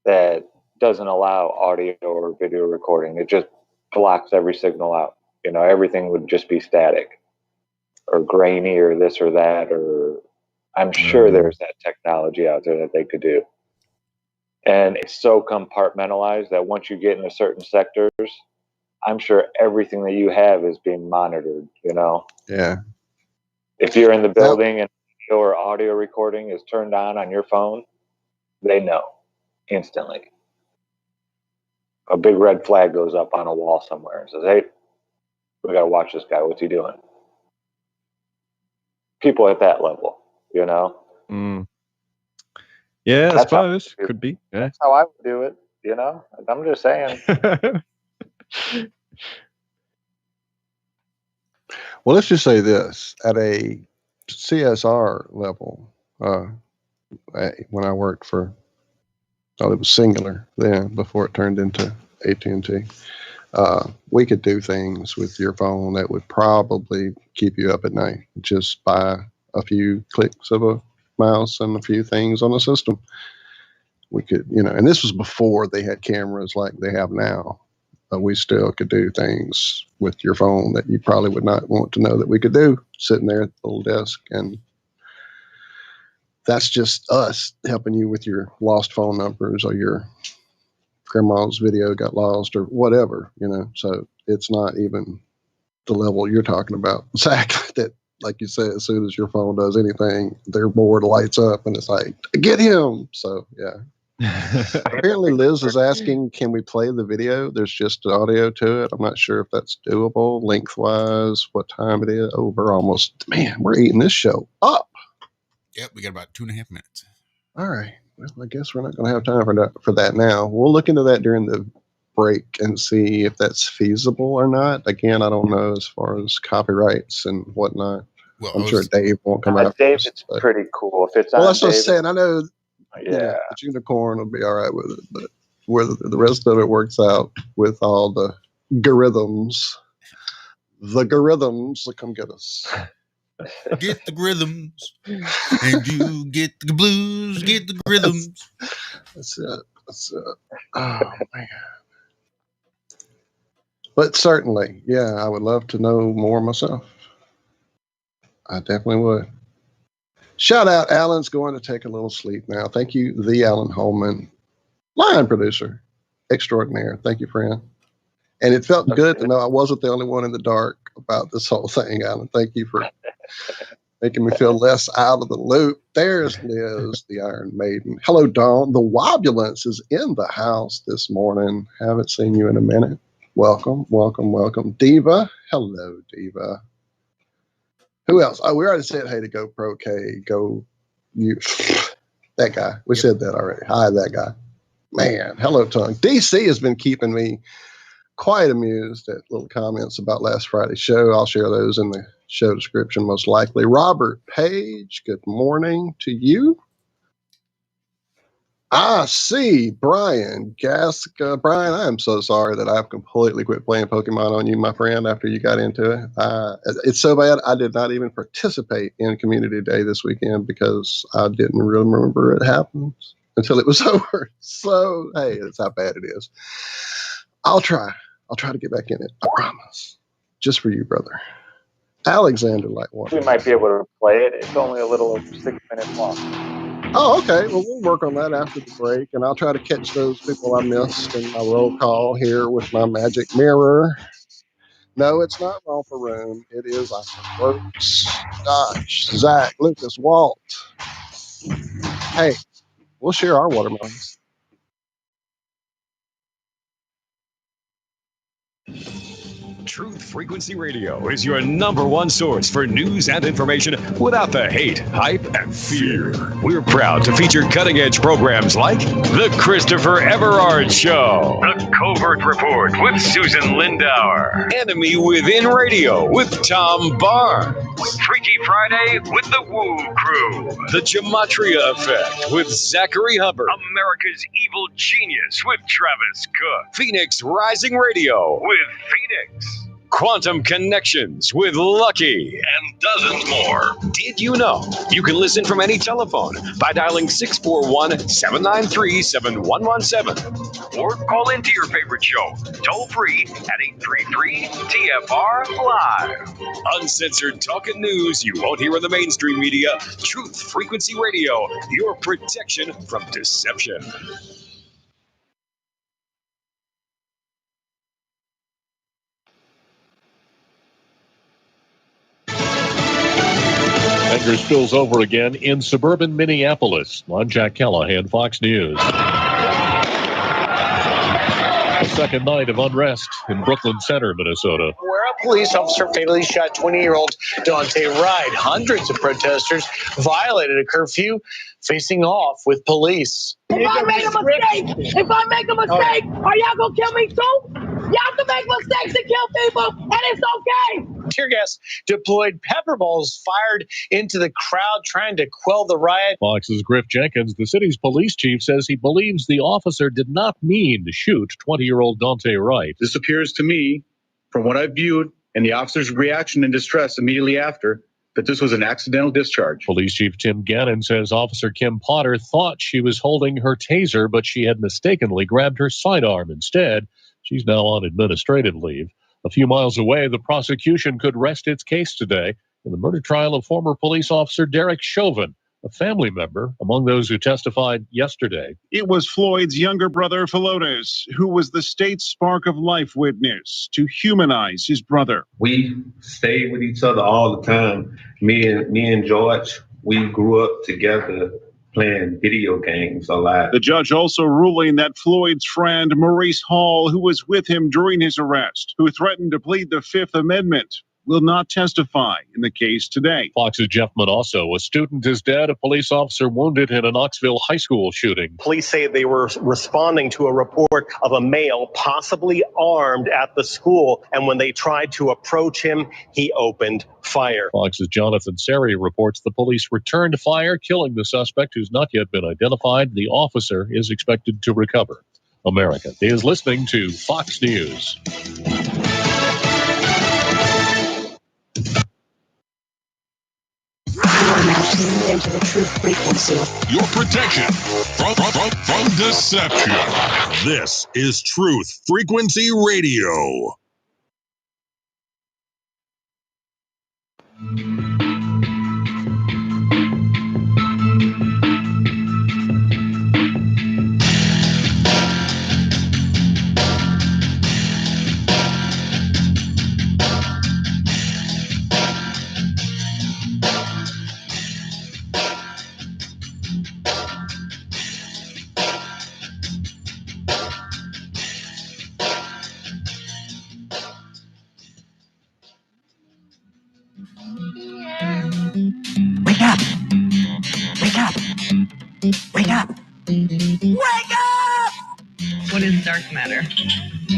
that doesn't allow audio or video recording. It just blocks every signal out. Everything would just be static or grainy or this or that, or I'm sure there's that technology out there that they could do. And it's so compartmentalized that once you get into certain sectors, I'm sure everything that you have is being monitored, Yeah. If you're in the building and your audio recording is turned on your phone, they know instantly. A big red flag goes up on a wall somewhere and says, hey, we got to watch this guy. What's he doing? People at that level, Yeah, I suppose. Could be. Yeah. That's how I would do it, I'm just saying. Well, let's just say this. At a CSR level, when I worked for, it was Singular then, before it turned into AT&T, we could do things with your phone that would probably keep you up at night just by a few clicks of a mouse and a few things on the system. We could, and this was before they had cameras like they have now. But we still could do things with your phone that you probably would not want to know that we could do sitting there at the little desk. And that's just us helping you with your lost phone numbers or your grandma's video got lost or whatever, So it's not even the level you're talking about, Zach, that, like you said, as soon as your phone does anything, their board lights up and it's like, get him. So, yeah. Apparently Liz is asking, can we play the video? There's just audio to it. I'm not sure if that's doable lengthwise, what time it is. Oh, we're eating this show up. Yep, we got about 2.5 minutes. All right. Well, I guess we're not going to have time for that now. We'll look into that during the break and see if that's feasible or not. Again, I don't know as far as copyrights and whatnot. Well, I'm sure Dave won't come out. Dave, it's pretty cool. If it's well, on that's what I'm Dave, saying. I know, yeah. you know, the unicorn will be all right with it, but where the rest of it works out with all the algorithms, will come get us. Get the rhythms, and you get the blues. Get the rhythms. That's it. Oh man. But certainly, yeah, I would love to know more myself. I definitely would. Shout out, Alan's going to take a little sleep now. Thank you, the Alan Holman, line producer extraordinaire. Thank you, friend. And it felt good to know I wasn't the only one in the dark about this whole thing, Alan. Thank you for making me feel less out of the loop. There's Liz, the Iron Maiden. Hello, Dawn. The Wobulance is in the house this morning. Haven't seen you in a minute. Welcome, welcome, welcome. Diva. Hello, Diva. Who else? Oh, we already said hey to Go Pro K. Go you. That guy. We said that already. Hi, that guy. Man, hello, Tongue. DC has been keeping me quite amused at little comments about last Friday's show. I'll share those in the show description most likely. Robert Page, good morning to you. I see Brian Gaska. Brian, I am so sorry that I've completely quit playing Pokemon on you, my friend, after you got into it. It's so bad I did not even participate in Community Day this weekend because I didn't really remember it happened until it was over. So, hey, that's how bad it is. I'll try to get back in it. I promise. Just for you, brother. Alexander Lightwater. We might be able to play it. It's only a little over 6 minutes long. Oh, okay. Well, we'll work on that after the break, and I'll try to catch those people I missed in my roll call here with my magic mirror. No, it's not Romper Room. It is Ironworx. Josh, Zach, Lucas, Walt. Hey, we'll share our watermelons. Truth Frequency Radio is your number one source for news and information without the hate, hype, and fear. We're proud to feature cutting-edge programs like The Christopher Everard Show, The Covert Report with Susan Lindauer, Enemy Within Radio with Tom Barnes, Freaky Friday with The Woo Crew, The Gematria Effect with Zachary Hubbard, America's Evil Genius with Travis Cook, Phoenix Rising Radio with Phoenix, Quantum Connections with Lucky, and dozens more. Did you know you can listen from any telephone by dialing 641-793-7117 or call into your favorite show toll free at 833-TFR Live. Uncensored talk and news you won't hear in the mainstream media. Truth Frequency Radio, your protection from deception. Anger spills over again in suburban Minneapolis. I'm Jack Callahan, Fox News. A second night of unrest in Brooklyn Center, Minnesota. Where a police officer fatally shot 20-year-old Dante Wright. Hundreds of protesters violated a curfew, facing off with police. If I make a mistake, are y'all gonna kill me too? Y'all can make mistakes and kill people, and it's okay. Tear gas deployed, pepper balls fired into the crowd trying to quell the riot. Fox's Griff Jenkins, the city's police chief, says he believes the officer did not mean to shoot 20-year-old Dante Wright. This appears to me, from what I've viewed and the officer's reaction and distress immediately after, that this was an accidental discharge. Police Chief Tim Gannon says Officer Kim Potter thought she was holding her taser, but she had mistakenly grabbed her sidearm instead. She's now on administrative leave. A few miles away, the prosecution could rest its case today in the murder trial of former police officer Derek Chauvin, a family member among those who testified yesterday. It was Floyd's younger brother, Philonis, who was the state's spark of life witness to humanize his brother. We stayed with each other all the time. Me and George, we grew up together playing video games a lot. The judge also ruling that Floyd's friend, Maurice Hall, who was with him during his arrest, who threatened to plead the Fifth Amendment, will not testify in the case today. Fox's Jeff Manasso, a student is dead, a police officer wounded in a Knoxville high school shooting. Police say they were responding to a report of a male possibly armed at the school, and when they tried to approach him, he opened fire. Fox's Jonathan Seri reports the police returned fire, killing the suspect who's not yet been identified. The officer is expected to recover. America is listening to Fox News. Tuned into the truth frequency. Your protection from deception. This is Truth Frequency Radio. Wake up! Wake up! Wake up! Wake up! What is dark matter?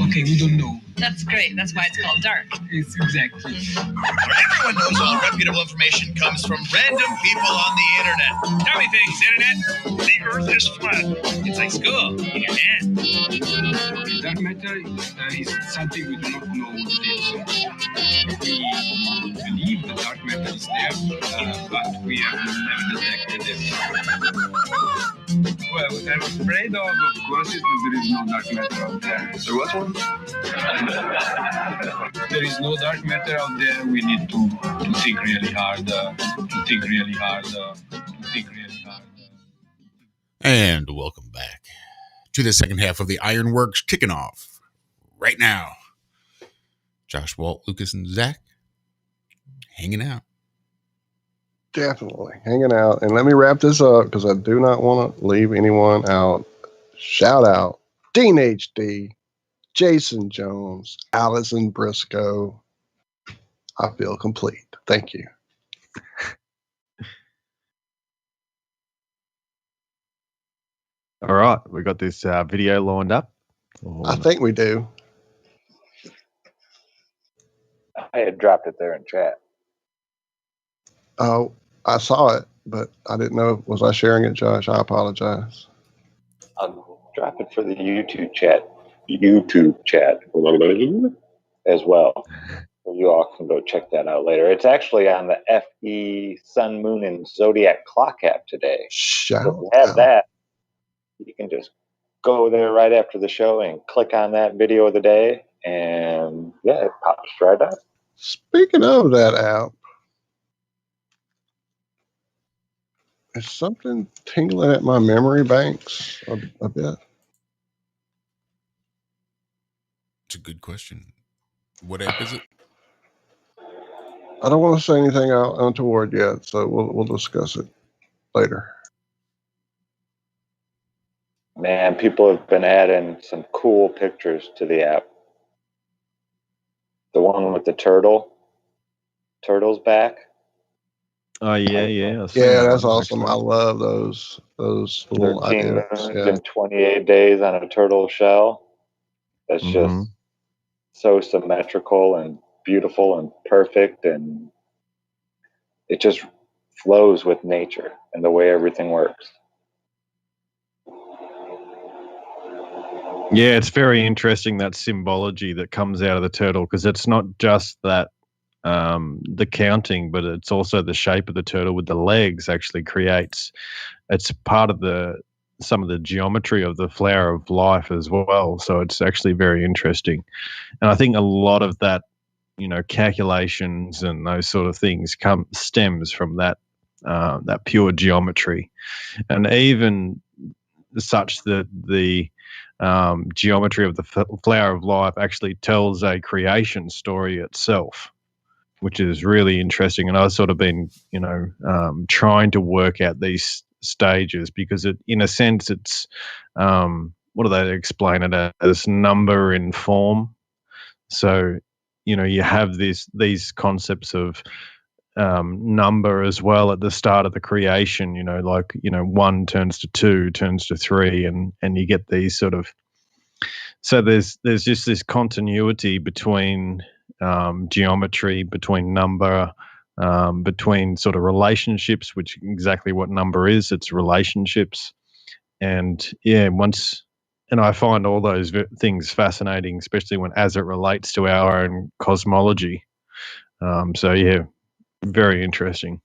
Okay, we don't know. That's great. That's why it's called dark. It's exactly. Everyone knows all reputable information comes from random people on the internet. Tell me things, internet. The earth is flat. It's like school in your hand. Dark matter is something we do not know what it is. We believe the dark matter is there, but we have never detected it. Well, what I'm afraid of course, is that there is no dark matter out there. So what one? There is no dark matter out there. We need to think really hard, And welcome back to the second half of the Ironworx, kicking off right now. Josh, Walt, Lucas, and Zach hanging out. Definitely hanging out. And let me wrap this up because I do not want to leave anyone out. Shout out Dean HD, Jason Jones, Allison Briscoe. I feel complete. Thank you. All right, we got this video lined up. I think we do. I had dropped it there in chat. Oh, I saw it, but I didn't know. Was I sharing it, Josh? I apologize. I'll drop it for the YouTube chat as well. So you all can go check that out later. It's actually on the FE Sun, Moon, and Zodiac Clock app today. So if you have that, you can just go there right after the show and click on that video of the day, and yeah, it pops right up. Speaking of that app, is something tingling at my memory banks a bit? It's a good question. What app is it? I don't want to say anything out untoward yet, so we'll discuss it later. Man, people have been adding some cool pictures to the app. The one with the turtle's back. Oh yeah. Yeah, that's awesome. Actually. I love those little 13 ideas. moons and 28 days on a turtle shell. That's just so symmetrical and beautiful and perfect, and it just flows with nature and the way everything works. Yeah, it's very interesting, that symbology that comes out of the turtle, because it's not just that the counting, but it's also the shape of the turtle with the legs actually creates. It's part of some of the geometry of the flower of life as well. So it's actually very interesting, and I think a lot of that, calculations and those sort of things stems from that pure geometry, and even such that the geometry of the flower of life actually tells a creation story itself, which is really interesting. And I've sort of been, trying to work out these stages, because in a sense, it's, what do they explain it as? Number in form. So you have these concepts of number as well at the start of the creation, like 1 turns to 2, turns to 3, and you get these sort of, so there's just this continuity between geometry, between number, between sort of relationships, which exactly what number is. It's relationships. And and I find all those things fascinating, especially as it relates to our own cosmology. So yeah, very interesting.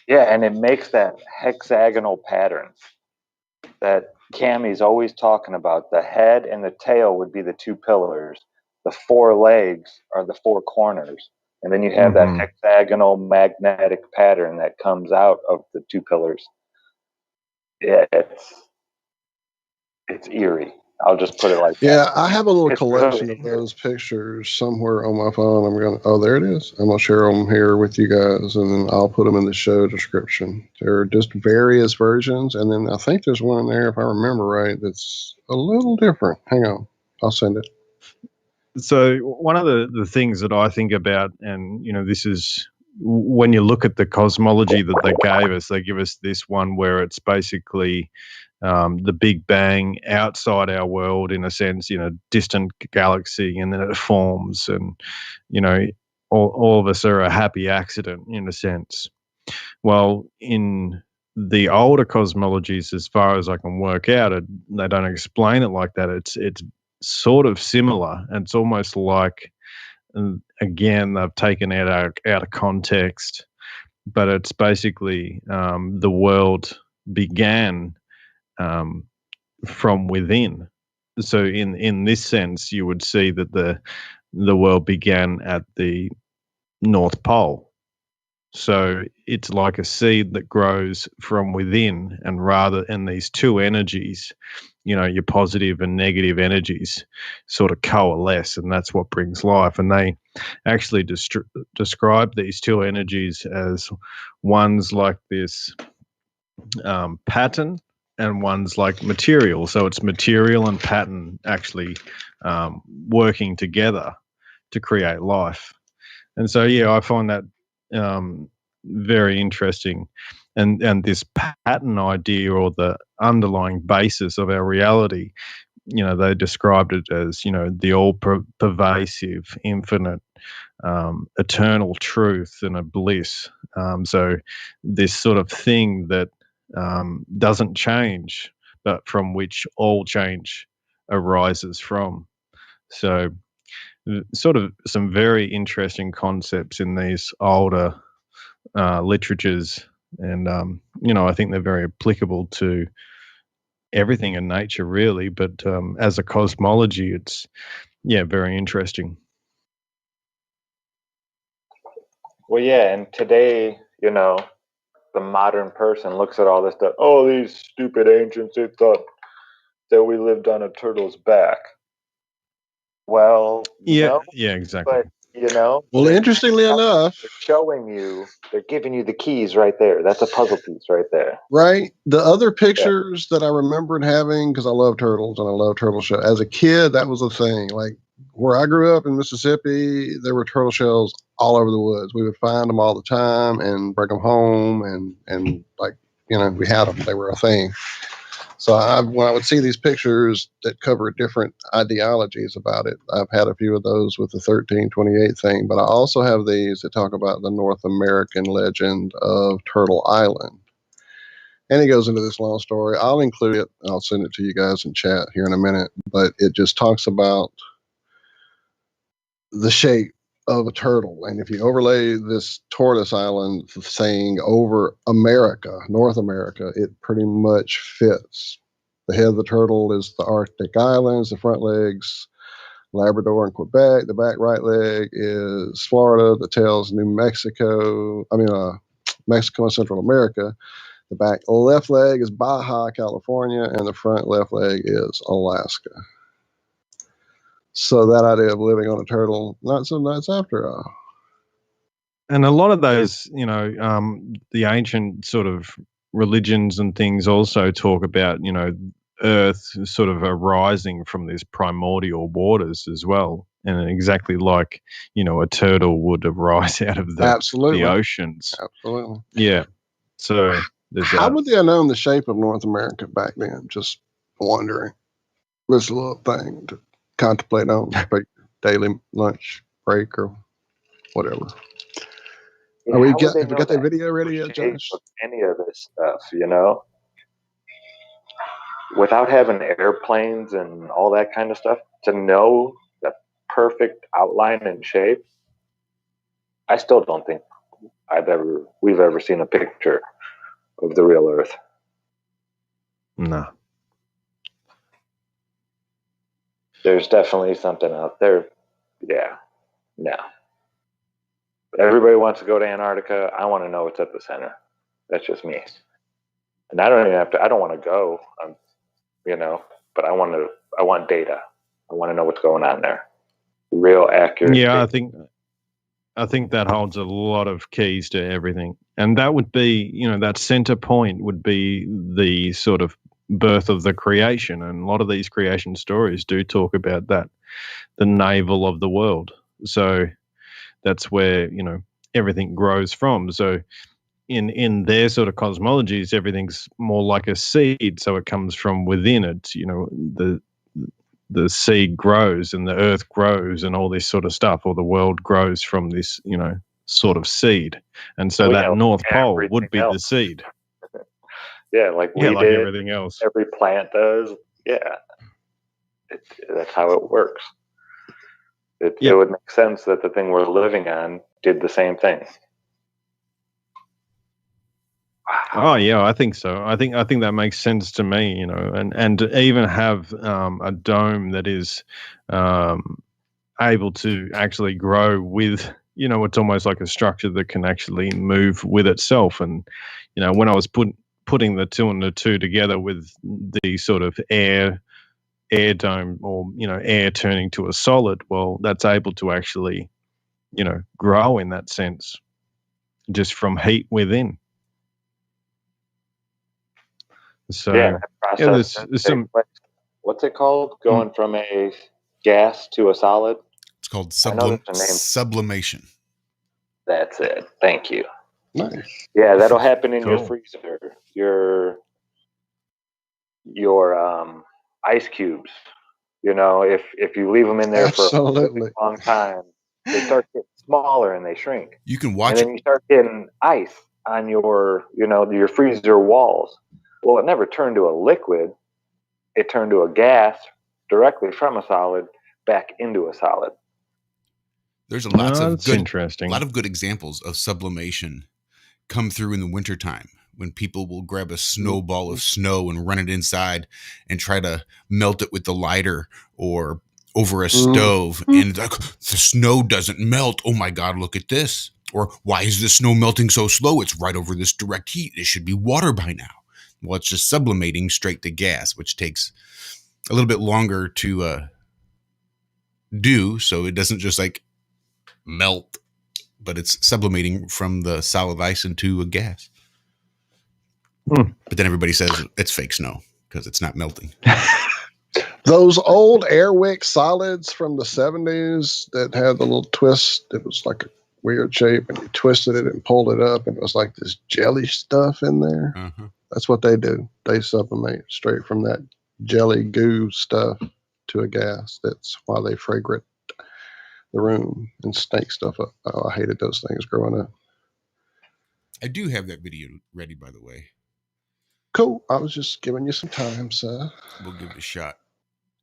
Yeah, and it makes that hexagonal pattern that Cammy's always talking about. The head and the tail would be the 2 pillars. The 4 legs are the 4 corners. And then you have that hexagonal magnetic pattern that comes out of the 2 pillars. Yeah, it's eerie. I'll just put it like that. Yeah, I have a little It's collection really of those pictures somewhere on my phone. Oh, there it is. I'm going to share them here with you guys, and then I'll put them in the show description. There are just various versions, and then I think there's one in there, if I remember right, that's a little different. Hang on. I'll send it. So one of the things that I think about, and this is when you look at the cosmology that they gave us, they give us this one where it's basically the Big Bang outside our world, in a sense, distant galaxy, and then it forms, and all of us are a happy accident in a sense. Well, in the older cosmologies, as far as I can work out, they don't explain it like that. It's sort of similar, and it's almost like, again, they've taken it out of context, but it's basically the world began from within. So in this sense, you would see that the world began at the North Pole. So it's like a seed that grows from within, and these 2 energies, your positive and negative energies, sort of coalesce, and that's what brings life. And they actually describe these 2 energies as one's like this pattern, and one's like material. So it's material and pattern actually working together to create life. And so, yeah, I find that very interesting. And this pattern idea, or the underlying basis of our reality, they described it as, the all-pervasive, infinite, eternal truth and a bliss. So this sort of thing that doesn't change, but from which all change arises from. So sort of some very interesting concepts in these older literatures, and I think they're very applicable to everything in nature, really. But as a cosmology, it's very interesting. Well, yeah, and today, the modern person looks at all this stuff. Oh, these stupid ancients, they thought that we lived on a turtle's back. Well, yeah, exactly. But, well, interestingly enough, they're giving you the keys right there. That's a puzzle piece right there. Right. The other pictures that I remembered having, because I love turtles and I love turtle shells. As a kid, that was a thing. Like where I grew up in Mississippi, there were turtle shells all over the woods. We would find them all the time and bring them home, and like, we had them. They were a thing. So when I would see these pictures that cover different ideologies about it, I've had a few of those with the 1328 thing, but I also have these that talk about the North American legend of Turtle Island. And he goes into this long story. I'll include it. I'll send it to you guys in chat here in a minute, but it just talks about the shape of a turtle. And if you overlay this tortoise island saying over America, North America, it pretty much fits. The head of the turtle is the Arctic islands, the front legs, Labrador and Quebec. The back right leg is Florida. The tail is Mexico and Central America. The back left leg is Baja, California, and the front left leg is Alaska. So that idea of living on a turtle, not so nuts after all. And a lot of those, the ancient sort of religions and things also talk about, Earth sort of arising from these primordial waters as well, and exactly like a turtle would arise out of Absolutely. the oceans. Absolutely. Yeah. So there's How that. would they have known the shape of North America back then? Just wondering. This little thing to contemplate on for your daily lunch break or whatever. Yeah, Have how would they you know got that that video ready yet, shape Josh? of any of this stuff, without having airplanes and all that kind of stuff, to know the perfect outline and shape? I still don't think we've ever seen a picture of the real Earth. No. There's definitely something out there. Yeah, no. Everybody wants to go to Antarctica. I want to know what's at the center. That's just me. And I don't even have to. I don't want to go. But I want data. I want to know what's going on there. Real accurate. Yeah, data. I think that holds a lot of keys to everything. And that would be, that center point would be the sort of birth of the creation. And a lot of these creation stories do talk about that, the navel of the world. So that's where, everything grows from. So in their sort of cosmologies, everything's more like a seed. So it comes from within it, the seed grows and the earth grows and all this sort of stuff, or the world grows from this, sort of seed. And so that North Pole would be the seed. Yeah, like like did, everything else. Every plant does. Yeah. That's how it works. It would make sense that the thing we're living on did the same thing. Oh yeah, I think so. I think that makes sense to me, and to even have a dome that is able to actually grow with, it's almost like a structure that can actually move with itself. And when I was putting the two and the two together with the sort of air dome, or air turning to a solid, well, that's able to actually grow in that sense, just from heat within. So that process there's some. What's it called? Going from a gas to a solid? It's called sublimation. That's it. Thank you. Nice. Yeah, that'll happen in your Cool. freezer. Your ice cubes. If you leave them in there for a really long time, they start getting smaller and they shrink. You can watch and then you start getting ice on your freezer walls. Well, it never turned to a liquid. It turned to a gas directly from a solid back into a solid. There's a lot interesting. A lot of good examples of sublimation come through in the wintertime, when people will grab a snowball of snow and run it inside and try to melt it with the lighter or over a stove. And like, the snow doesn't melt. Oh my God, look at this. Or why is the snow melting so slow? It's right over this direct heat. It should be water by now. Well, it's just sublimating straight to gas, which takes a little bit longer to do. So it doesn't just like melt, but it's sublimating from the solid ice into a gas. But then everybody says it's fake snow because it's not melting. Those old Airwick solids from the 70s that had the little twist, it was like a weird shape, and you twisted it and pulled it up, and it was like this jelly stuff in there. Uh-huh. That's what they do. They sublimate straight from that jelly goo stuff to a gas. That's why they fragrant the room and stink stuff up. Oh, I hated those things growing up. I do have that video ready, by the way. Cool. I was just giving you some time, sir. We'll give it a shot.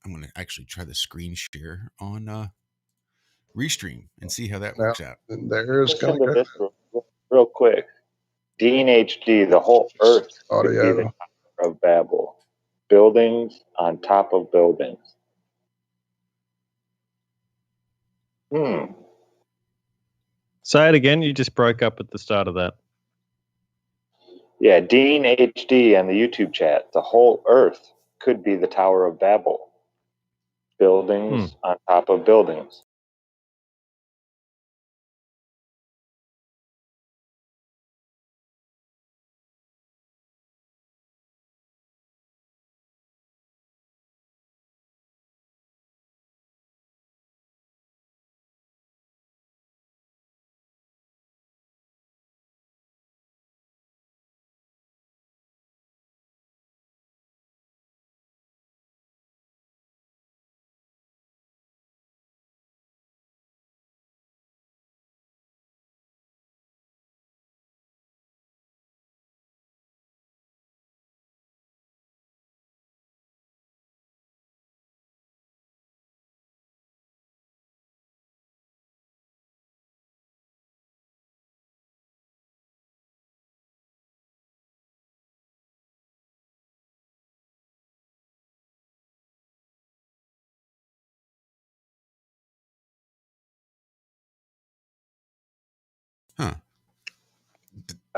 I'm going to actually try the screen share on Restream and see how that works out. And there's Listen to this real quick. Dean HD, the whole Earth could be the Tower of Babel. Buildings on top of buildings. Say it again. You just broke up at the start of that. Yeah, Dean HD on the YouTube chat. The whole Earth could be the Tower of Babel. Buildings on top of buildings.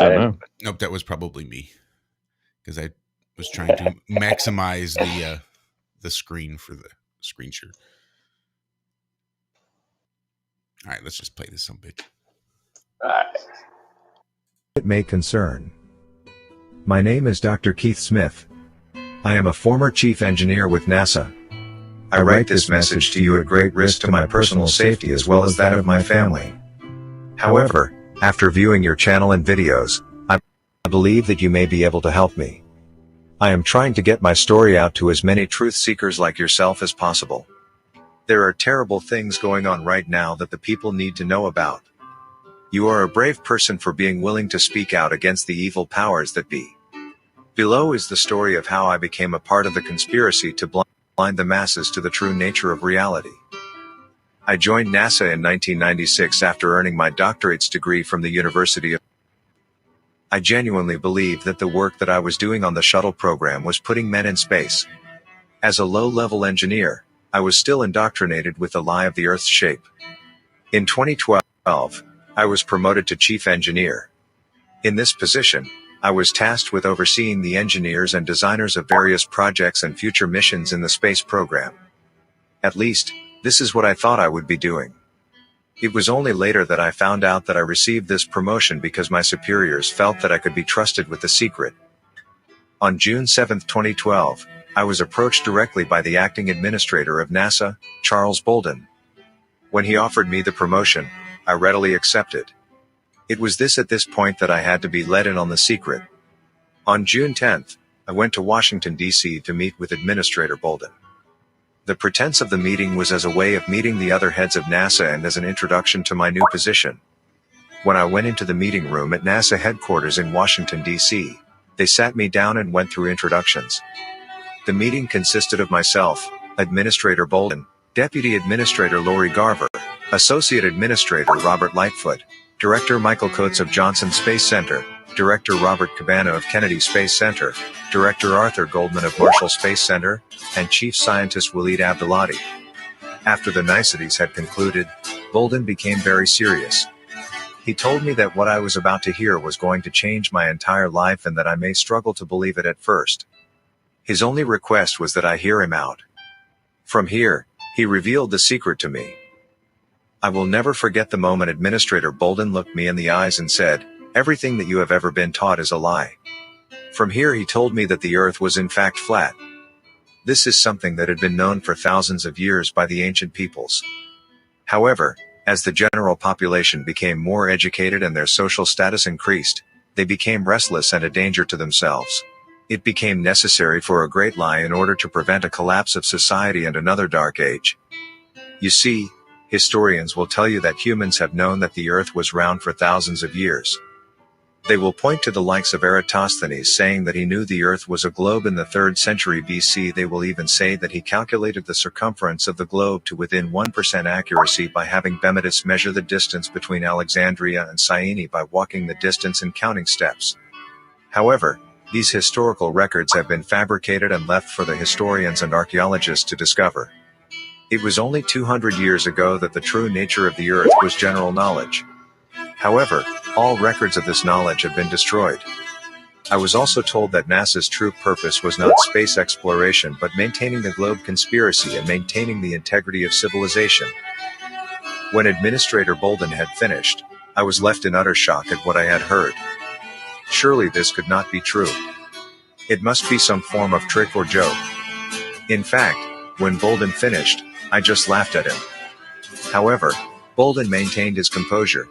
don't know. Nope, that was probably me because I was trying to maximize the screen for the screen share. All right, let's just play this some bitch. It may concern. My name is Dr. Keith Smith. I am a former chief engineer with NASA. I write this message to you at great risk to my personal safety as well as that of my family. However, after viewing your channel and videos, I believe that you may be able to help me. I am trying to get my story out to as many truth seekers like yourself as possible. There are terrible things going on right now that the people need to know about. You are a brave person for being willing to speak out against the evil powers that be. Below is the story of how I became a part of the conspiracy to blind the masses to the true nature of reality. I joined NASA in 1996 after earning my doctorate's degree from the University of. I genuinely believed that the work that I was doing on the shuttle program was putting men in space. As a low-level engineer, I was still indoctrinated with the lie of the Earth's shape. In 2012, I was promoted to chief engineer. In this position, I was tasked with overseeing the engineers and designers of various projects and future missions in the space program. At least, this is what I thought I would be doing. It was only later that I found out that I received this promotion because my superiors felt that I could be trusted with the secret. On June 7, 2012, I was approached directly by the acting administrator of NASA, Charles Bolden. When he offered me the promotion, I readily accepted. It was at this point that I had to be let in on the secret. On June 10th, I went to Washington, D.C. to meet with Administrator Bolden. The pretense of the meeting was as a way of meeting the other heads of NASA and as an introduction to my new position. When I went into the meeting room at NASA headquarters in Washington, D.C., they sat me down and went through introductions. The meeting consisted of myself, Administrator Bolden, Deputy Administrator Lori Garver, Associate Administrator Robert Lightfoot, Director Michael Coates of Johnson Space Center, Director Robert Cabana of Kennedy Space Center, Director Arthur Goldman of Marshall Space Center, and Chief Scientist Waleed Abdulati. After the niceties had concluded, Bolden became very serious. He told me that what I was about to hear was going to change my entire life and that I may struggle to believe it at first. His only request was that I hear him out. From here, he revealed the secret to me. I will never forget the moment Administrator Bolden looked me in the eyes and said, "Everything that you have ever been taught is a lie." From here he told me that the Earth was in fact flat. This is something that had been known for thousands of years by the ancient peoples. However, as the general population became more educated and their social status increased, they became restless and a danger to themselves. It became necessary for a great lie in order to prevent a collapse of society and another dark age. You see, historians will tell you that humans have known that the Earth was round for thousands of years. They will point to the likes of Eratosthenes saying that he knew the Earth was a globe in the 3rd century BC. They will even say that he calculated the circumference of the globe to within 1% accuracy by having Bemidus measure the distance between Alexandria and Syene by walking the distance and counting steps. However, these historical records have been fabricated and left for the historians and archaeologists to discover. It was only 200 years ago that the true nature of the Earth was general knowledge. However, all records of this knowledge have been destroyed. I was also told that NASA's true purpose was not space exploration but maintaining the globe conspiracy and maintaining the integrity of civilization. When Administrator Bolden had finished, I was left in utter shock at what I had heard. Surely this could not be true. It must be some form of trick or joke. In fact, when Bolden finished, I just laughed at him. However, Bolden maintained his composure.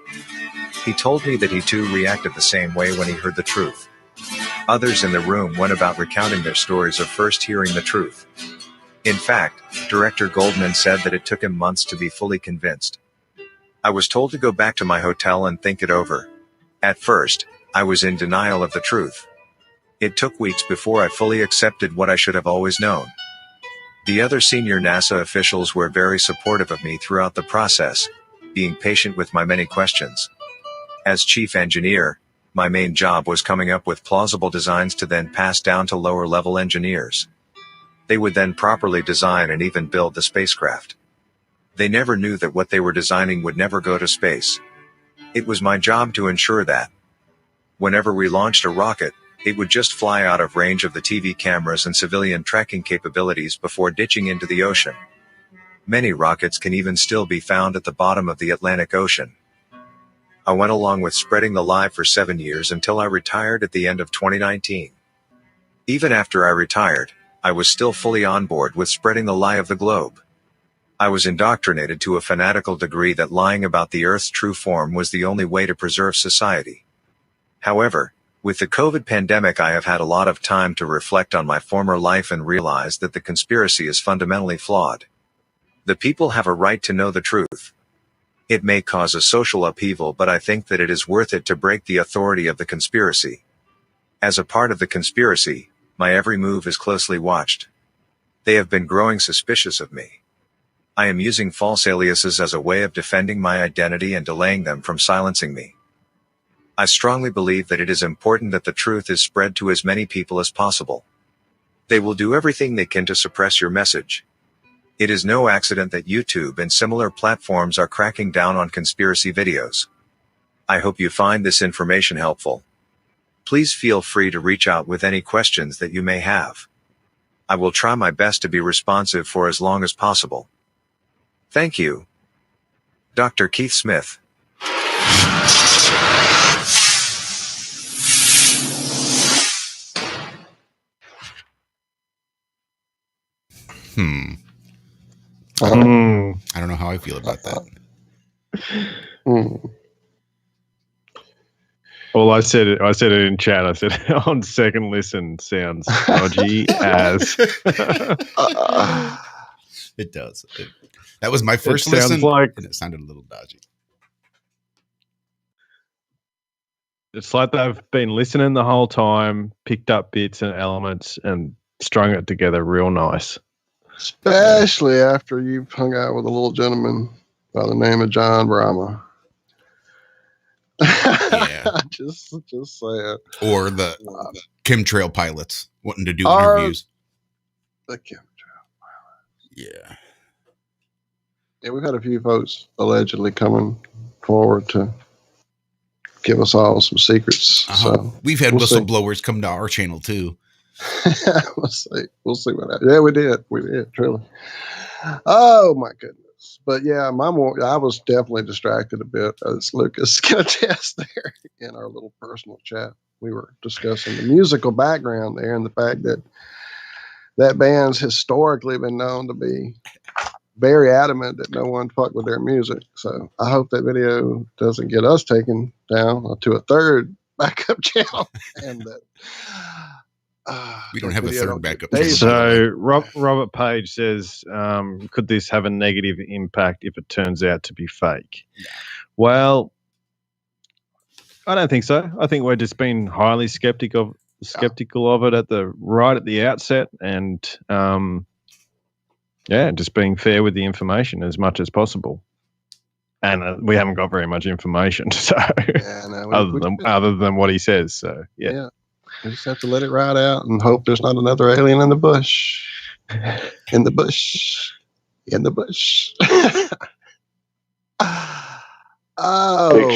He told me that he too reacted the same way when he heard the truth. Others in the room went about recounting their stories of first hearing the truth. In fact, Director Goldman said that it took him months to be fully convinced. I was told to go back to my hotel and think it over. At first, I was in denial of the truth. It took weeks before I fully accepted what I should have always known. The other senior NASA officials were very supportive of me throughout the process, being patient with my many questions. As chief engineer, my main job was coming up with plausible designs to then pass down to lower-level engineers. They would then properly design and even build the spacecraft. They never knew that what they were designing would never go to space. It was my job to ensure that. Whenever we launched a rocket, it would just fly out of range of the TV cameras and civilian tracking capabilities before ditching into the ocean. Many rockets can even still be found at the bottom of the Atlantic Ocean. I went along with spreading the lie for 7 years until I retired at the end of 2019. Even after I retired, I was still fully on board with spreading the lie of the globe. I was indoctrinated to a fanatical degree that lying about the Earth's true form was the only way to preserve society. However, with the COVID pandemic, I have had a lot of time to reflect on my former life and realize that the conspiracy is fundamentally flawed. The people have a right to know the truth. It may cause a social upheaval, but I think that it is worth it to break the authority of the conspiracy. As a part of the conspiracy, my every move is closely watched. They have been growing suspicious of me. I am using false aliases as a way of defending my identity and delaying them from silencing me. I strongly believe that it is important that the truth is spread to as many people as possible. They will do everything they can to suppress your message. It is no accident that YouTube and similar platforms are cracking down on conspiracy videos. I hope you find this information helpful. Please feel free to reach out with any questions that you may have. I will try my best to be responsive for as long as possible. Thank you. Dr. Keith Smith. I don't know how I feel about that. Well, I said it in chat. I said on second listen sounds dodgy as. It does. That was my first listen, and it sounded a little dodgy. It's like they've been listening the whole time, picked up bits and elements, and strung it together real nice. Especially after you've hung out with a little gentleman by the name of John Brahma. Yeah. just saying. Or the chemtrail pilots wanting to do interviews. The chemtrail pilots. Yeah. Yeah, we've had a few folks allegedly coming forward to give us all some secrets. So we've had whistleblowers come to our channel too. We'll see what happens. Yeah, we did truly. Oh my goodness. But yeah, I was definitely distracted a bit, as Lucas can attest there in our little personal chat. We were discussing the musical background there and the fact that that band's historically been known to be very adamant that no one fuck with their music. So I hope that video doesn't get us taken down to a third backup channel, and that we don't have a third backup channel. So Robert Page says, could this have a negative impact if it turns out to be fake? Yeah. Well, I don't think so. I think we're just being highly skeptical of it at the outset, and just being fair with the information as much as possible. And we haven't got very much information, so other than what he says. So yeah, we just have to let it ride out and hope there's not another alien in the bush. In the bush. Big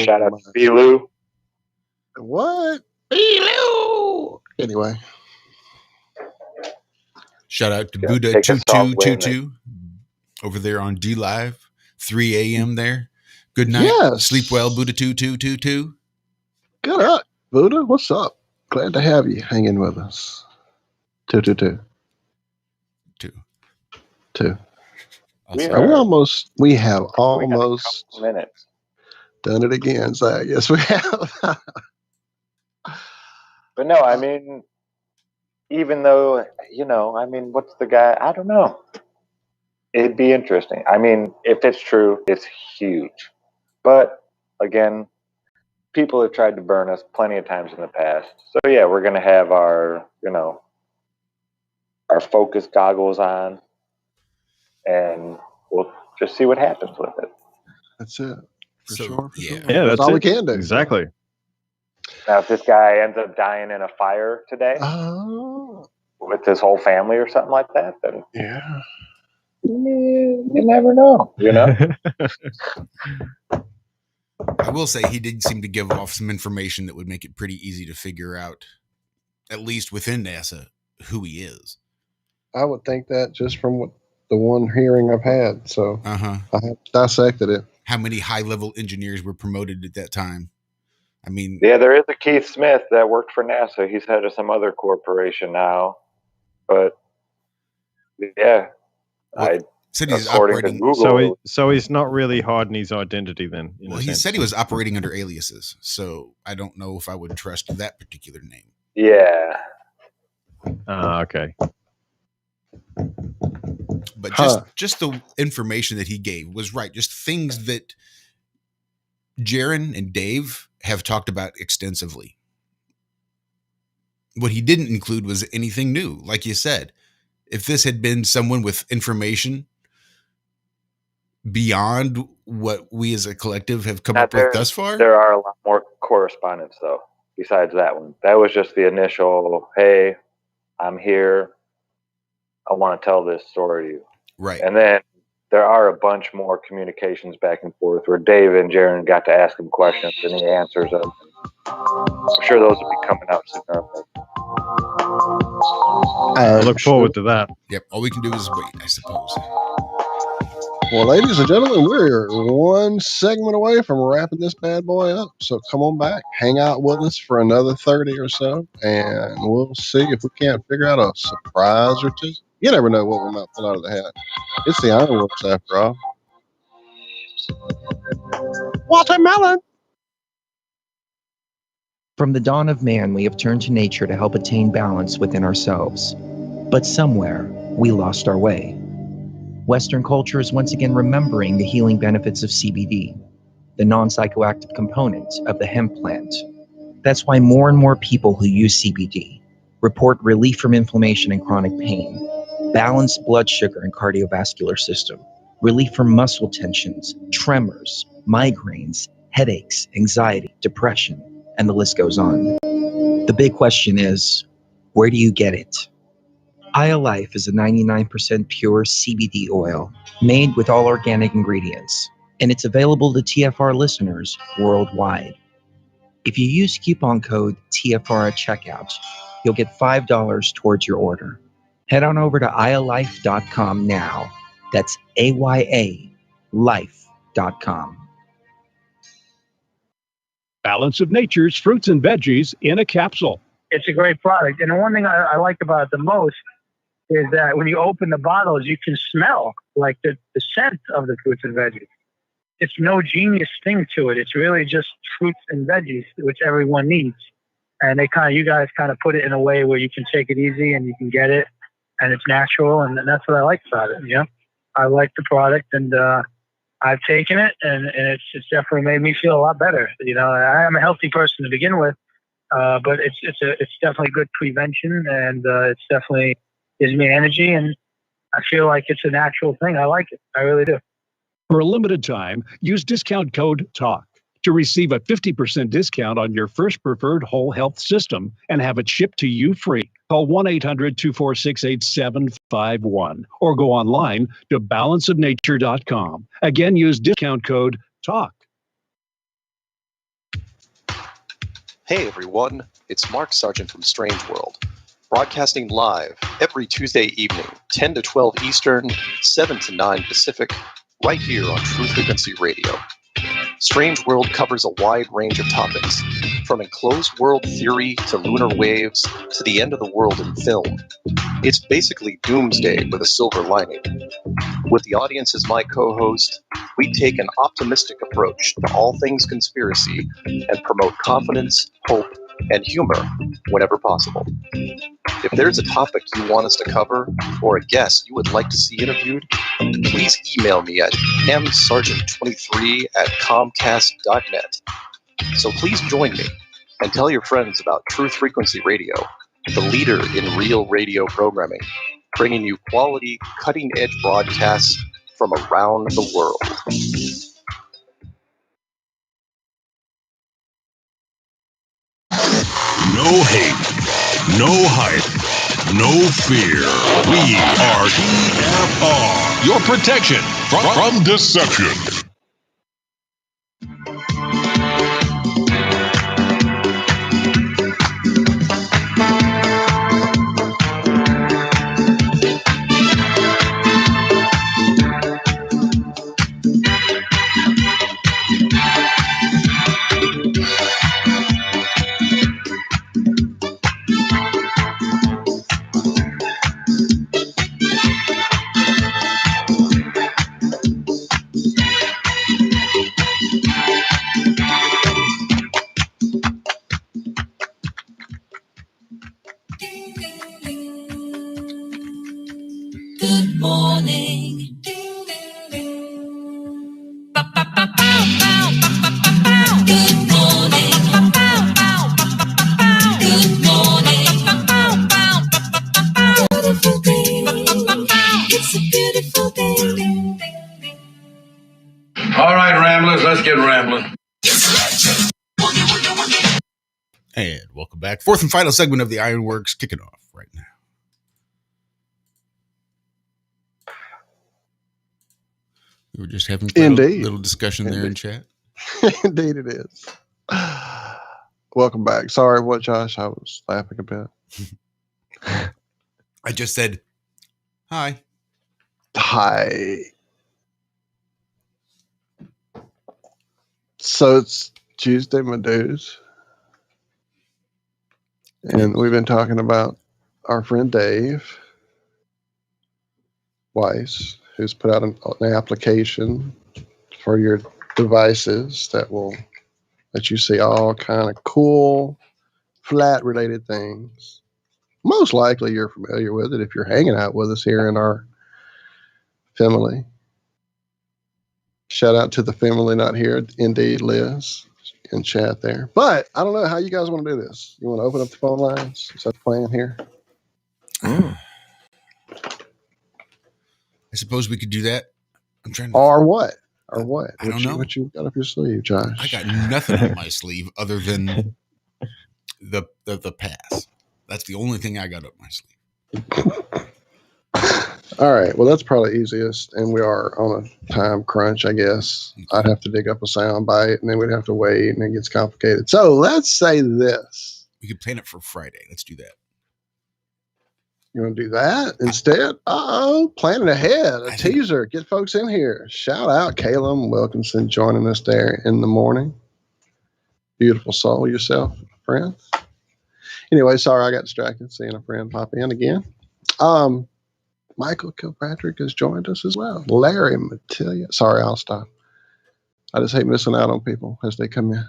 shout out to Belu. What? Belu. Anyway. Shout out to Buddha2222 over there on D Live, 3 a.m. there. Good night. Yes. Sleep well, Buddha2222. Good up, Buddha. What's up? Glad to have you hanging with us. 222. 2. We have almost minutes. Done it again, Zach. Yes, we have. But no, I mean, even though, what's the guy? I don't know. It'd be interesting. I mean, if it's true, it's huge. But again, people have tried to burn us plenty of times in the past. So yeah, we're going to have our focus goggles on, and we'll just see what happens with it. That's it. For sure. Yeah, that's all we can do. Exactly. Now, if this guy ends up dying in a fire today with his whole family or something like that, then you never know, I will say he did seem to give off some information that would make it pretty easy to figure out, at least within NASA, who he is. I would think that just from what the one hearing I've had. So Uh-huh. I have dissected it. How many high-level engineers were promoted at that time? I mean, Yeah, there is a Keith Smith that worked for NASA. He's head of some other corporation now. But yeah, said he's according to operating. Google, So he's not really hiding his identity then. In Well, a he sense. said he was operating under aliases, so I don't know if I would trust that particular name. yeah. Okay. But just the information that he gave was right. Just things that Jaron and Dave have talked about extensively. What he didn't include was anything new. Like you said, if this had been someone with information beyond what we as a collective have come up with thus far. There are a lot more correspondence, though, besides that one. That was just the initial, hey, I'm here. I want to tell this story to you. Right. And then there are a bunch more communications back and forth where Dave and Jaron got to ask him questions and he answers them. I'm sure those will be coming out sooner. I look forward to that. Yep. All we can do is wait, I suppose. Well, ladies and gentlemen, we're one segment away from wrapping this bad boy up. So come on back, hang out with us for another 30 or so, and we'll see if we can't figure out a surprise or two. You never know what we might pull out of the hat. It's the Ironworx after all. Watermelon! From the dawn of man, we have turned to nature to help attain balance within ourselves. But somewhere, we lost our way. Western culture is once again remembering the healing benefits of CBD, the non-psychoactive component of the hemp plant. That's why more and more people who use CBD report relief from inflammation and chronic pain, balanced blood sugar and cardiovascular system, relief from muscle tensions, tremors, migraines, headaches, anxiety, depression, and the list goes on. The big question is, where do you get it? IALife is a 99% pure CBD oil made with all organic ingredients, and it's available to TFR listeners worldwide. If you use coupon code TFR at checkout, you'll get $5 towards your order. Head on over to ialife.com now. That's AYA life.com. Balance of Nature's fruits and veggies in a capsule. It's a great product. And the one thing I like about it the most is that when you open the bottles, you can smell like the scent of the fruits and veggies. It's no genius thing to it. It's really just fruits and veggies, which everyone needs. And you guys kind of put it in a way where you can take it easy and you can get it, and it's natural. And that's what I like about it. You know, I like the product, and I've taken it, and it's definitely made me feel a lot better. You know, I am a healthy person to begin with, but it's definitely good prevention, and it's definitely gives me energy, and I feel like it's a natural thing. I like it. I really do. For a limited time, use discount code TALK to receive a 50% discount on your first preferred whole health system and have it shipped to you free. Call 1-800-246-8751 or go online to balanceofnature.com. Again, use discount code TALK. Hey everyone, it's Mark Sargent from Strange World, broadcasting live every Tuesday evening, 10 to 12 Eastern, 7 to 9 Pacific, right here on True Frequency Radio. Strange World covers a wide range of topics, from enclosed world theory to lunar waves to the end of the world in film. It's basically doomsday with a silver lining. With the audience as my co-host, we take an optimistic approach to all things conspiracy and promote confidence, hope, and humor whenever possible. If there's a topic you want us to cover or a guest you would like to see interviewed, please email me at msargent23@comcast.net. So please join me and tell your friends about True Frequency Radio, the leader in real radio programming, bringing you quality, cutting-edge broadcasts from around the world. No hate, no hype, no fear. We are TFR. Your protection from From deception. And welcome back. Fourth and final segment of the Ironworx kicking off right now. We were just having a little discussion there in chat. Indeed it is. Welcome back. Sorry, what, Josh? I was laughing a bit. I just said, hi. Hi. So it's Tuesday, my dudes. And we've been talking about our friend Dave Weiss, who's put out an application for your devices that will let you see all kind of cool flat related things. Most likely you're familiar with it if you're hanging out with us here in our family. Shout out to the family not here. Indeed, Liz in chat there. But I don't know how you guys want to do this. You want to open up the phone lines? Is that the plan here? I suppose we could do that. I'm trying to. Or what? Or what? I don't know. What you got up your sleeve, Josh? I got nothing up my sleeve other than the pass. That's the only thing I got up my sleeve. All right. Well, that's probably easiest. And we are on a time crunch, I guess. I'd have to dig up a sound bite and then we'd have to wait and it gets complicated. So let's say this. We could plan it for Friday. Let's do that. You want to do that instead? Planning ahead. A teaser. Get folks in here. Shout out Caleb Wilkinson joining us there in the morning. Beautiful soul yourself, friend. Anyway, sorry I got distracted seeing a friend pop in again. Michael Kilpatrick has joined us as well. Larry Matilla. Sorry, I'll stop. I just hate missing out on people as they come in.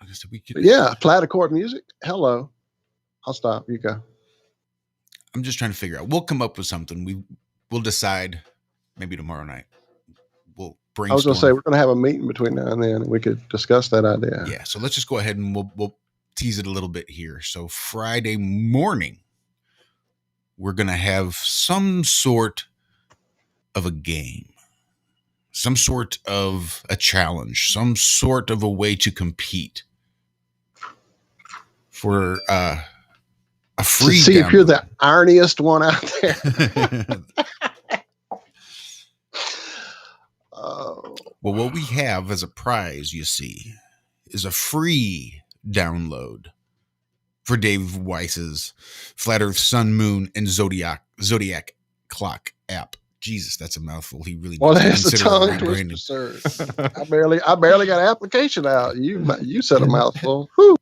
But yeah, Platicord music. Hello. I'll stop. You go. I'm just trying to figure out. We'll come up with something. We'll decide maybe tomorrow night. We'll brainstorm. I was going to say we're going to have a meeting between now and then, and we could discuss that idea. Yeah. So let's just go ahead and we'll tease it a little bit here. So Friday morning, we're going to have some sort of a game, some sort of a challenge, some sort of a way to compete for a free to see download. If you're the ironiest one out there. Well, what we have as a prize, you see, is a free download for Dave Weiss's Flat Earth, Sun, Moon, and Zodiac Clock app. Jesus, that's a mouthful. He really well, needs that's to a consider tongue rebranding. twister, sir. I barely got an application out. You said a mouthful. Whew.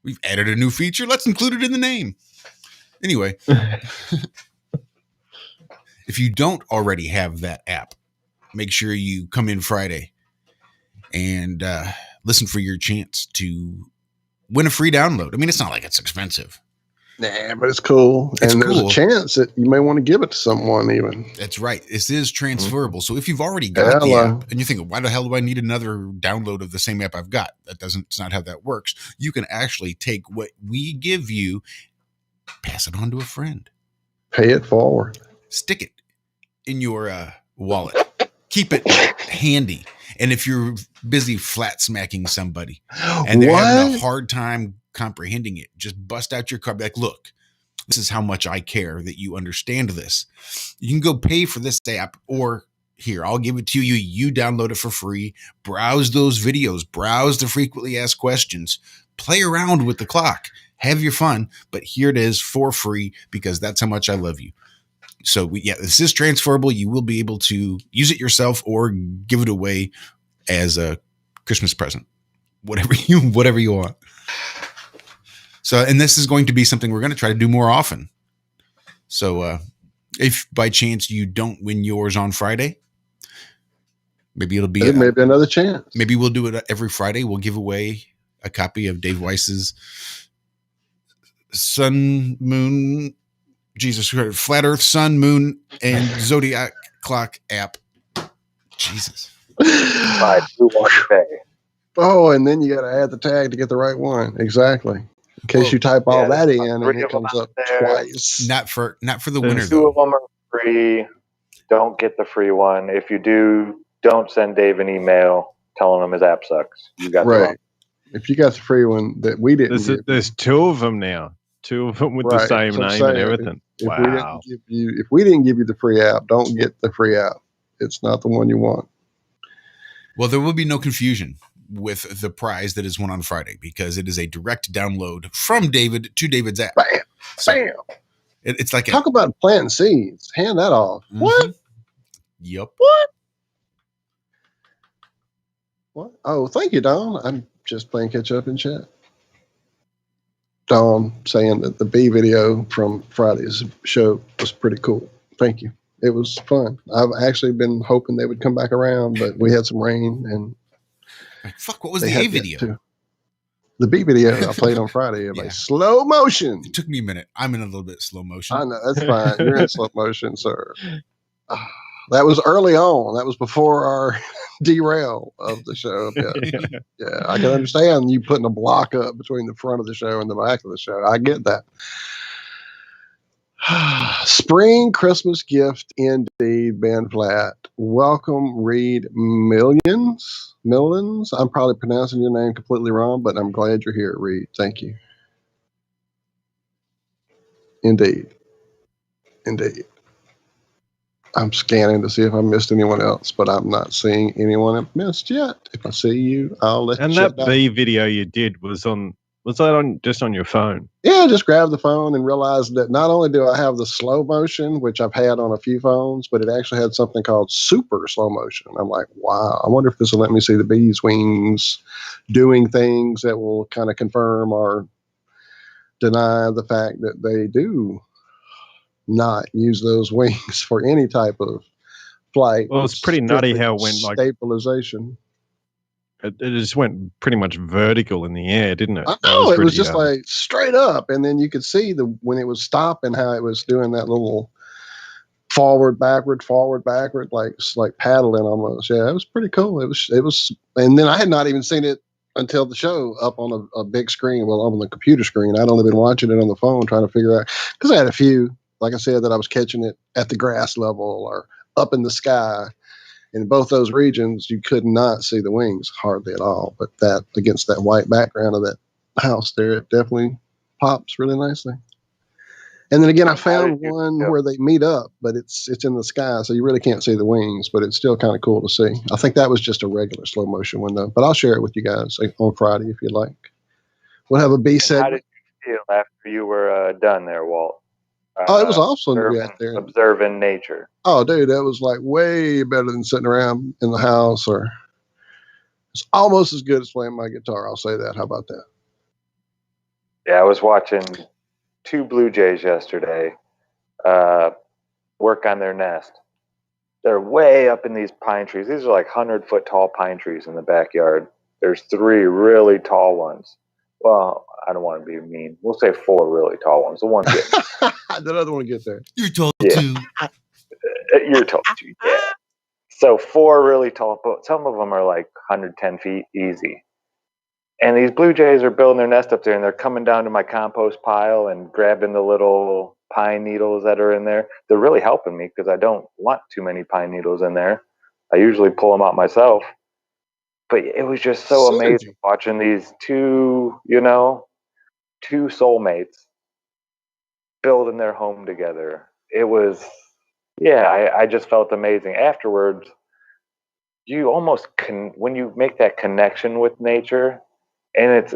We've added a new feature. Let's include it in the name. Anyway, if you don't already have that app, make sure you come in Friday and listen for your chance to win a free download. I mean, it's not like it's expensive. Nah, but it's cool. It's and cool. There's a chance that you may want to give it to someone even. That's right. This is transferable. So if you've already got the app and you think, why the hell do I need another download of the same app I've got? It's not how that works. You can actually take what we give you, pass it on to a friend. Pay it forward. Stick it in your wallet. Keep it handy. And if you're busy flat smacking somebody and they're having a hard time comprehending it, just bust out your card. Be like, look, this is how much I care that you understand this. You can go pay for this app, or here, I'll give it to you. You download it for free. Browse those videos. Browse the frequently asked questions. Play around with the clock. Have your fun. But here it is for free because that's how much I love you. So this is transferable. You will be able to use it yourself or give it away as a Christmas present, whatever you want. So, and this is going to be something we're going to try to do more often. So, if by chance you don't win yours on Friday, maybe it'll be maybe another chance. Maybe we'll do it every Friday. We'll give away a copy of Dave Weiss's Sun, Moon, Flat Earth, Sun, Moon, and Zodiac Clock app. Jesus. Oh, and then you got to add the tag to get the right one. Exactly. In case you type all that in and it comes up twice. Not for the winner, Two of them are free. Don't get the free one. If you do, don't send Dave an email telling him his app sucks. You got right. If you got the free one that we didn't give, There's two of them now. Two of them with the right, same so I'm name and saying, everything. Wow. if we didn't give you the free app, don't get the free app. It's not the one you want. Well, there will be no confusion with the prize that is won on Friday because it is a direct download from David to David's app. Bam, So bam. it's like Talk about planting seeds. Hand that off. What? Yep. What? Oh, thank you, Don. I'm just playing catch up in chat. Dawn saying that the bee video from Friday's show was pretty cool. Thank you. It was fun. I've actually been hoping they would come back around, but we had some rain and fuck. What was the A video? The B video I played on Friday of a slow motion. It took me a minute. I'm in a little bit slow motion. I know, that's fine. You're in slow motion, sir. That was early on. That was before our derail of the show. Yeah, I can understand you putting a block up between the front of the show and the back of the show. I get that. Spring Christmas gift indeed, Ben Flat. Welcome, Reed Millions. I'm probably pronouncing your name completely wrong, but I'm glad you're here, Reed. Thank you. Indeed. I'm scanning to see if I missed anyone else, but I'm not seeing anyone I've missed yet. If I see you, I'll let you know. And that B video you did was that just on your phone? Yeah, just grabbed the phone and realized that not only do I have the slow motion, which I've had on a few phones, but it actually had something called super slow motion. I'm like, wow, I wonder if this will let me see the bee's wings doing things that will kind of confirm or deny the fact that they do not use those wings for any type of flight. Well, it's pretty nutty how it went like stabilization. It just went pretty much vertical in the air, didn't it? I know, it was just like straight up, and then you could see when it was stopping how it was doing that little forward backward, like paddling almost. Yeah, it was pretty cool. It was, and then I had not even seen it until the show up on a big screen, on the computer screen. I'd only been watching it on the phone trying to figure out, because I had a few, like I said, that I was catching it at the grass level or up in the sky. In both those regions, you could not see the wings hardly at all. But that, against that white background of that house there, it definitely pops really nicely. And then again, I found one where they meet up, but it's in the sky, so you really can't see the wings, but it's still kind of cool to see. I think that was just a regular slow motion one, though. But I'll share it with you guys on Friday if you'd like. We'll have a B segment. How did you feel after you were done there, Walt? It was awesome to be out there. Observing nature. Oh, dude, that was like way better than sitting around in the house, or it's almost as good as playing my guitar. I'll say that. How about that? Yeah, I was watching 2 blue jays yesterday work on their nest. They're way up in these pine trees. These are like 100-foot tall pine trees in the backyard. There's 3 really tall ones. Well, I don't want to be mean. We'll say 4 really tall ones. The one gets the other one get there. You're told to. You're told to. Yeah. So 4 really tall. Some of them are like 110 feet easy. And these blue jays are building their nest up there, and they're coming down to my compost pile and grabbing the little pine needles that are in there. They're really helping me because I don't want too many pine needles in there. I usually pull them out myself. But it was just so amazing watching these 2 soulmates building their home together. It was, I just felt amazing. Afterwards, you almost when you make that connection with nature, and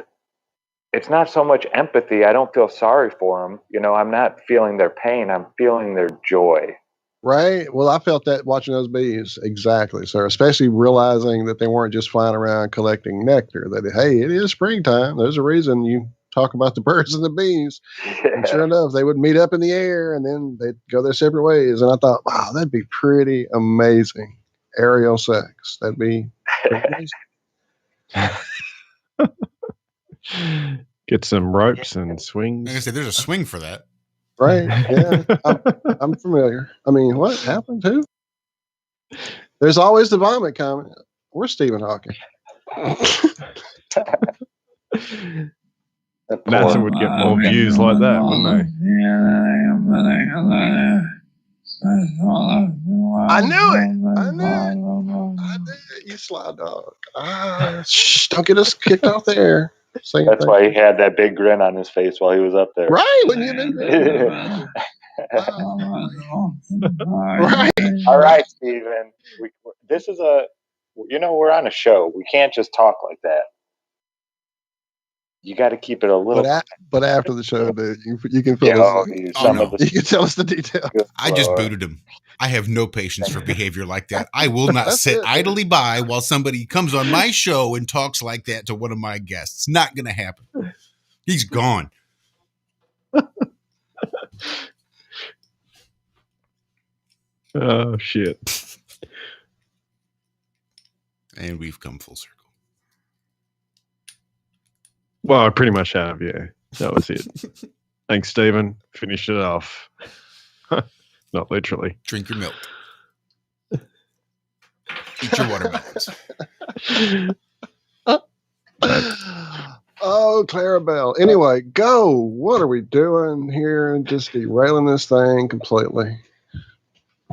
it's not so much empathy. I don't feel sorry for them. I'm not feeling their pain. I'm feeling their joy. Right. Well, I felt that watching those bees. Exactly, sir. Especially realizing that they weren't just flying around collecting nectar. That, hey, it is springtime. There's a reason you talk about the birds and the bees. Yeah. And sure enough, they would meet up in the air and then they'd go their separate ways. And I thought, wow, that'd be pretty amazing. Aerial sex. That'd be pretty amazing. Get some ropes and swings. Like I said, there's a swing for that. Right. Yeah. I'm familiar. I mean, what happened to? There's always the vomit comment. Where's Stephen Hawking? NASA would get more views like that, wouldn't they? I knew it. I knew it. You sly dog. Shh, don't get us kicked off the air. That's why he had that big grin on his face while he was up there. Right. Wouldn't you have been great? Right. All right, Steven. This is we're on a show. We can't just talk like that. You got to keep it a little. But after the show, dude, you can fill us in. You can tell us the details. I just booted him. I have no patience for behavior like that. I will not sit idly by while somebody comes on my show and talks like that to one of my guests. Not going to happen. He's gone. Oh, shit. And we've come full circle. Well, I pretty much have, yeah. That was it. Thanks, Stephen. Finish it off. Not literally. Drink your milk. Eat your watermelons. Oh, Clarabelle. Anyway, go. What are we doing here? Just derailing this thing completely.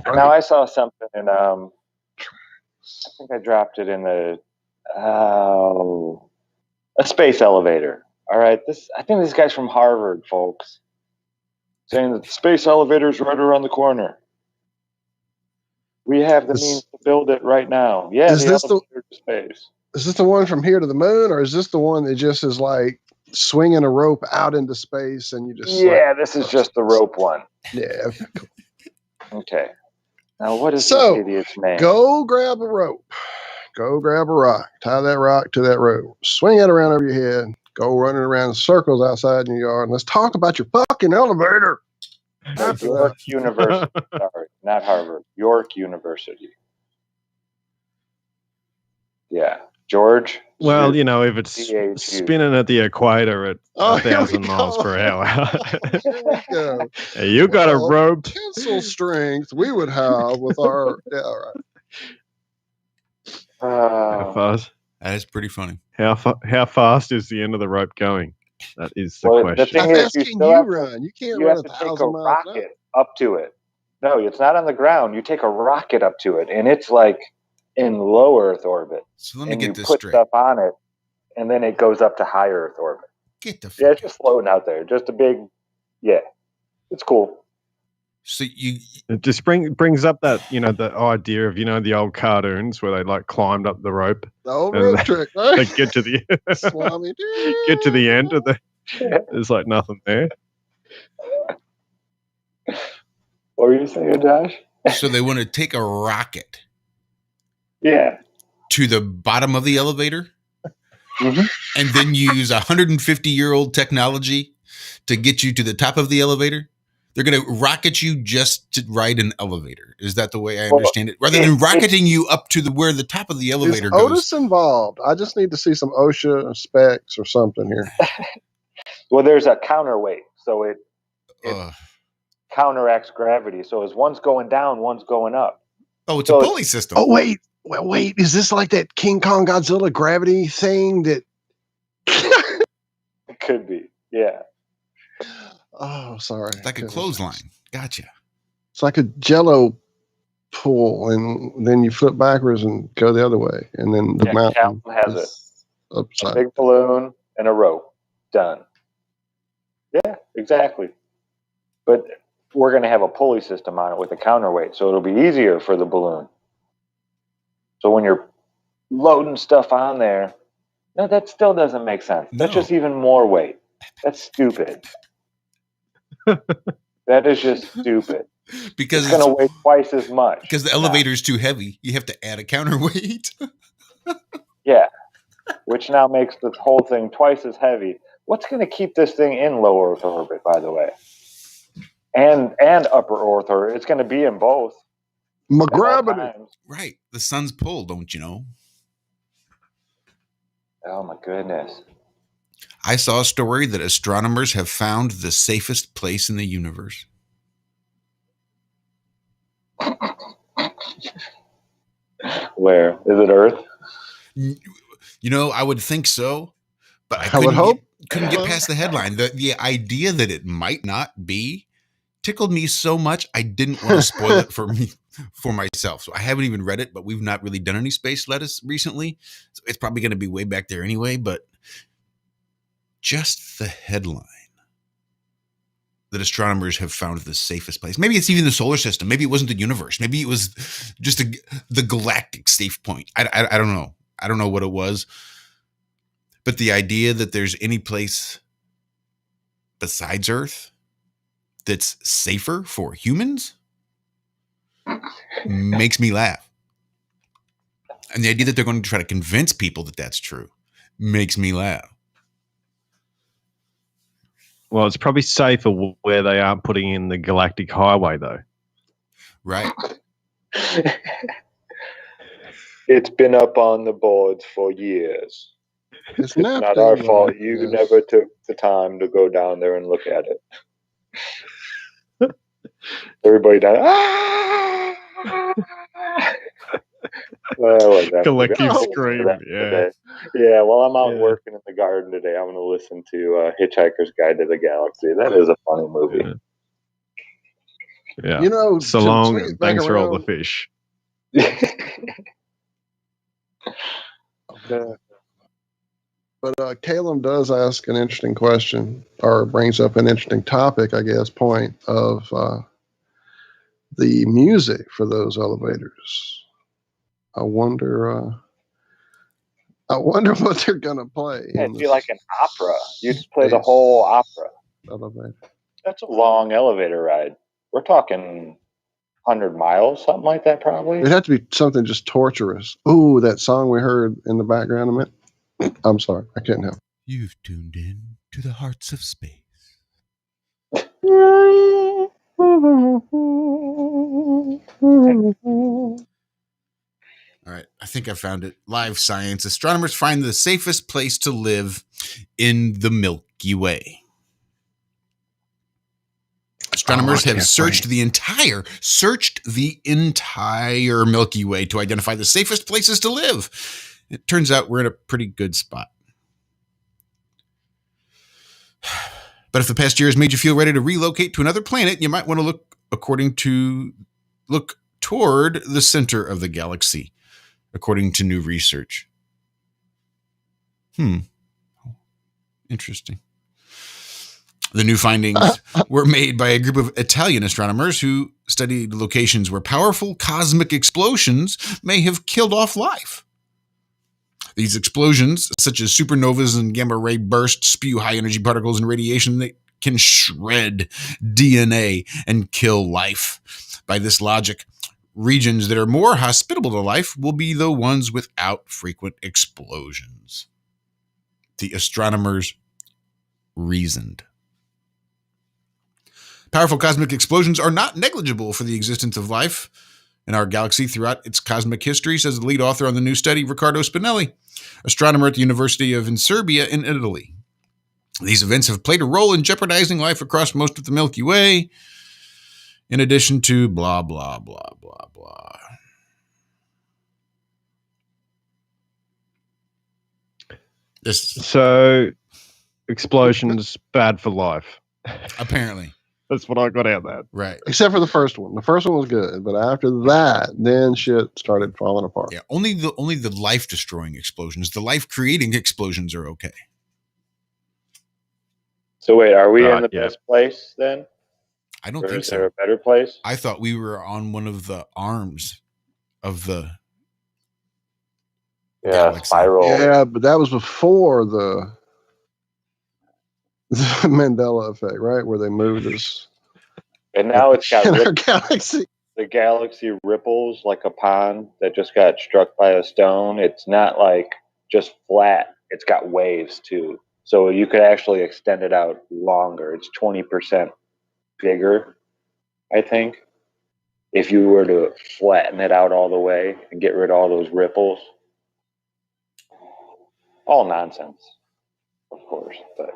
Now I saw something, and I think I dropped it in a space elevator. All right, I think this guy's from Harvard, folks, saying that the space elevator is right around the corner. We have the means to build it right now. Yeah, is this elevator to space. Is this the one from here to the moon, or is this the one that just is like swinging a rope out into space and you just? Yeah, this is just the rope one. Yeah. Okay. Cool. Okay. Now, what is this idiot's name? Go grab a rope. Go grab a rock. Tie that rock to that rope. Swing it around over your head. Go running around in circles outside in your yard. And let's talk about your fucking elevator. York University. Sorry, not Harvard. York University. Yeah. George? Well, if it's spinning at the equator at 1,000 miles per hour. You got a rope. Tensile strength we would have with our... Yeah, all right. How fast? That is pretty funny. How fast is the end of the rope going? That is the question. The thing is, you can't run have to take a rocket up to it. No, it's not on the ground. You take a rocket up to it, and it's like in low Earth orbit. So let me get this straight. straight. Stuff on it, and then it goes up to high Earth orbit. Get the it's just floating out there. Just a big, it's cool. So it just brings up that the idea of the old cartoons where they like climbed up the rope. The old rope trick, right? They get to the get to the end of there's like nothing there. What were you saying, Josh? So they want to take a rocket. Yeah. To the bottom of the elevator, mm-hmm. and then use 150-year-old technology to get you to the top of the elevator. They're going to rocket you just to ride an elevator. Is that the way I understand it? Rather than rocketing you up to where the top of the elevator goes. Otis involved? I just need to see some OSHA specs or something here. Well, there's a counterweight, so it counteracts gravity. So as one's going down, one's going up. Oh, it's a pulley system. Oh, wait. Is this like that King Kong Godzilla gravity thing that? It could be, yeah. Oh, sorry. It's like a clothesline. Gotcha. It's like a Jello pull, and then you flip backwards and go the other way, and then the mountain has it. Upside. A big balloon and a rope. Done. Yeah, exactly. But we're going to have a pulley system on it with a counterweight, so it'll be easier for the balloon. So when you're loading stuff on there, no, that still doesn't make sense. No. That's just even more weight. That's stupid. That is just stupid. Because it's going to weigh twice as much. Because the elevator's too heavy. You have to add a counterweight. Yeah. Which now makes the whole thing twice as heavy. What's going to keep this thing in low Earth orbit, by the way? And upper Earth orbit. It's going to be in both. Gravity. Right. The sun's pull, don't you know? Oh, my goodness. I saw a story that astronomers have found the safest place in the universe. Where? Is it Earth? I would think so, but I would hope. Couldn't get past the headline. The idea that it might not be tickled me so much I didn't want to spoil it for myself. So I haven't even read it, but we've not really done any space lettuce recently. So it's probably going to be way back there anyway, but just the headline that astronomers have found the safest place. Maybe it's even the solar system. Maybe it wasn't the universe. Maybe it was just the galactic safe point. I don't know. I don't know what it was. But the idea that there's any place besides Earth that's safer for humans makes me laugh. And the idea that they're going to try to convince people that that's true makes me laugh. Well, it's probably safer where they aren't putting in the galactic highway, though. Right. It's been up on the boards for years. It's not our fault. You never took the time to go down there and look at it. Everybody down. Collective scream. Yeah. Yeah. While I'm out working in the garden today, I'm going to listen to Hitchhiker's Guide to the Galaxy. That is a funny movie. Yeah. You know, so long. And thanks for all the fish. But Caleb does ask an interesting question, or brings up an interesting topic, I guess, point of the music for those elevators. I wonder what they're gonna play. Yeah, it'd be like an opera. You'd play the whole opera. Elevator. That's a long elevator ride. We're talking 100 miles, something like that, probably. It'd have to be something just torturous. Ooh, that song we heard in the background a minute. I'm sorry, I can't help. You've tuned in to the hearts of space. All right, I think I found it. Live science. Astronomers find the safest place to live in the Milky Way. Astronomers have searched the entire Milky Way to identify the safest places to live. It turns out we're in a pretty good spot. But if the past year has made you feel ready to relocate to another planet, you might want to look toward the center of the galaxy, according to new research. Interesting. The new findings were made by a group of Italian astronomers who studied locations where powerful cosmic explosions may have killed off life. These explosions, such as supernovas and gamma ray bursts, spew high energy particles and radiation that can shred DNA and kill life. By this logic, regions that are more hospitable to life will be the ones without frequent explosions. The astronomers reasoned. Powerful cosmic explosions are not negligible for the existence of life in our galaxy throughout its cosmic history, says the lead author on the new study, Riccardo Spinelli, astronomer at the University of Serbia in Italy. These events have played a role in jeopardizing life across most of the Milky Way, in addition to blah, blah, blah, blah, blah. So, explosions bad for life. Apparently. That's what I got out of that. Right. Except for the first one. The first one was good, but after that, then shit started falling apart. Yeah, only the life-destroying explosions, the life-creating explosions are okay. So wait, are we in the best place then? I don't think so. Is there a better place? I thought we were on one of the arms of the galaxy. Spiral. Yeah, but that was before the Mandela effect, right? Where they moved us. And now it's got in our galaxy. The galaxy ripples like a pond that just got struck by a stone. It's not like just flat. It's got waves too. So you could actually extend it out longer. It's 20% bigger, I think. If you were to flatten it out all the way and get rid of all those ripples. All nonsense, of course, but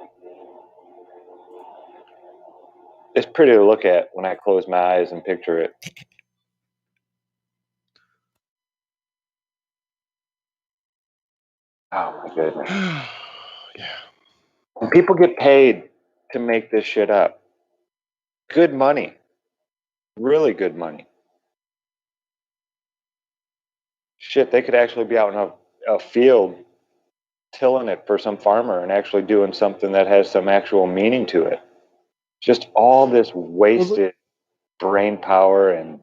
it's pretty to look at when I close my eyes and picture it. Oh my goodness. Yeah. And people get paid to make this shit up. Good money. Really good money. Shit, they could actually be out in a field tilling it for some farmer and actually doing something that has some actual meaning to it. Just all this wasted brain power and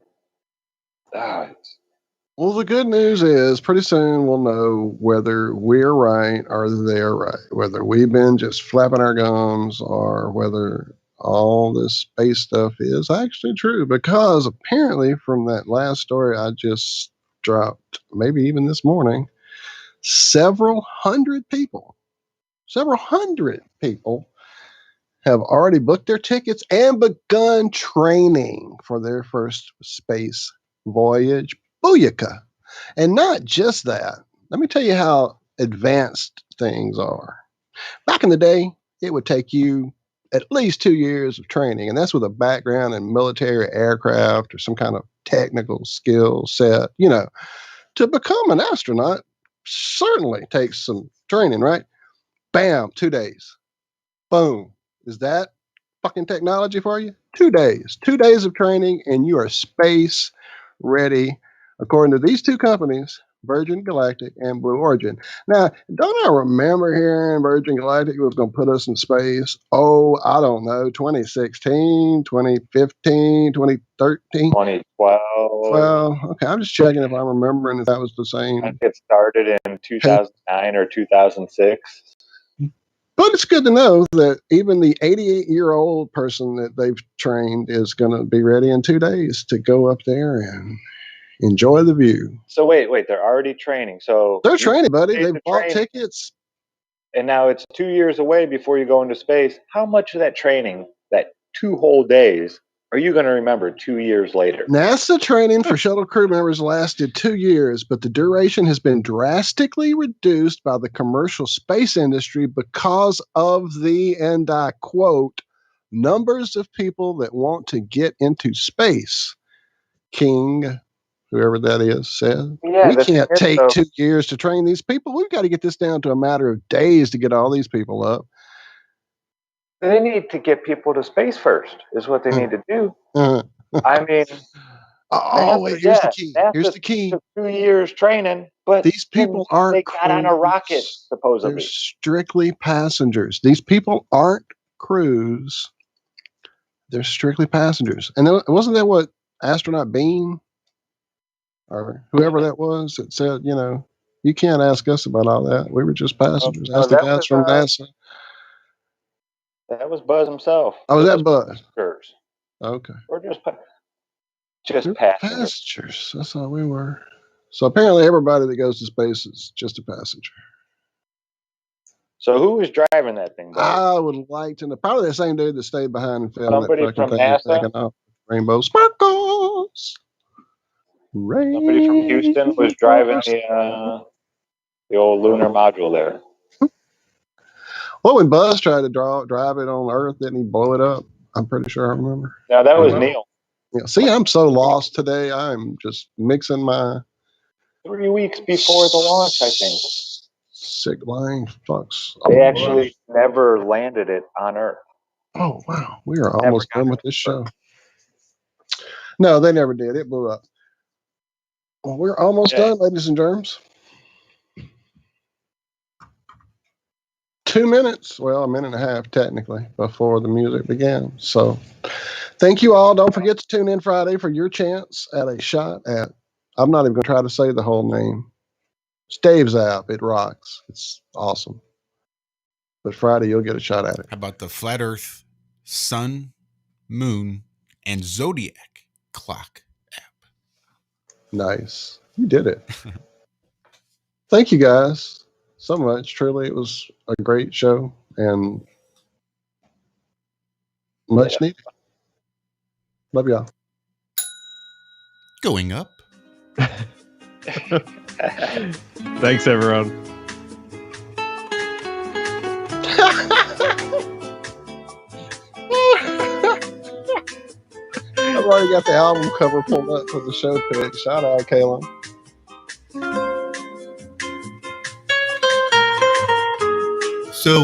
Well, the good news is pretty soon we'll know whether we're right or they're right, whether we've been just flapping our gums or whether all this space stuff is actually true. Because apparently, from that last story I just dropped, maybe even this morning, several hundred people have already booked their tickets and begun training for their first space voyage. Booyaka. And not just that. Let me tell you how advanced things are. Back in the day, it would take you at least 2 years of training, and that's with a background in military aircraft or some kind of technical skill set. To become an astronaut certainly takes some training, right? Bam, 2 days. Boom. Is that fucking technology for you? 2 days. 2 days of training, and you are space ready, according to these two companies, Virgin Galactic and Blue Origin. Now, don't I remember hearing Virgin Galactic was going to put us in space? Oh, I don't know, 2016, 2015, 2013? 2012. Well, okay, I'm just checking if I'm remembering if that was the same. I think it started in 2009 or 2006. But it's good to know that even the 88-year-old person that they've trained is going to be ready in 2 days to go up there and enjoy the view. So wait, they're already training. So They're training, buddy. They've bought training, tickets. and now it's 2 years away before you go into space. How much of that training, that 2 whole days, are you going to remember 2 years later? NASA training for shuttle crew members lasted 2 years, but the duration has been drastically reduced by the commercial space industry because of the, and I quote, numbers of people that want to get into space. King, whoever that is, said. Yeah, we can't take so, 2 years to train these people. We've got to get this down to a matter of days to get all these people up. They need to get people to space first, is what they need to do. I mean, wait, here's the key. Here's the key. Took 2 years training, but these people aren't they got on a rocket, supposedly. They're strictly passengers. These people aren't crews. They're strictly passengers. And wasn't that what Astronaut Bean or whoever that was that said, you can't ask us about all that. We were just passengers. Ask the guys from NASA. That was Buzz himself. Oh, was that Buzz? Okay. Or just passengers. Passengers. That's all we were. So apparently everybody that goes to space is just a passenger. So who was driving that thing, Buzz? I would like to know. Probably the same dude that stayed behind and filmed Somebody that fucking from thing NASA? taking off. Rainbow sparkles. Somebody from Houston was driving the old lunar module there. Well, when Buzz tried to drive it on Earth, didn't he blow it up? I'm pretty sure I remember. Now that was Neil. Yeah. See, I'm so lost today. I'm just mixing my 3 weeks before the launch, I think. Sick lying fucks. They actually never landed it on Earth. Oh, wow. We are almost done with this show. No, they never did. It blew up. Well, we're almost done, ladies and germs. 2 minutes, well, a minute and a half technically, before the music began. So thank you all. Don't forget to tune in Friday for your chance at a shot at, I'm not even going to try to say the whole name. It's Dave's app. It rocks. It's awesome. But Friday, you'll get a shot at it. How about the Flat Earth, Sun, Moon, and Zodiac clock app? Nice. You did it. Thank you guys so much. Truly, it was a great show and much needed. Love y'all. Going up. Thanks, everyone. I've already got the album cover pulled up for the show pick. Shout out, Kayla. So,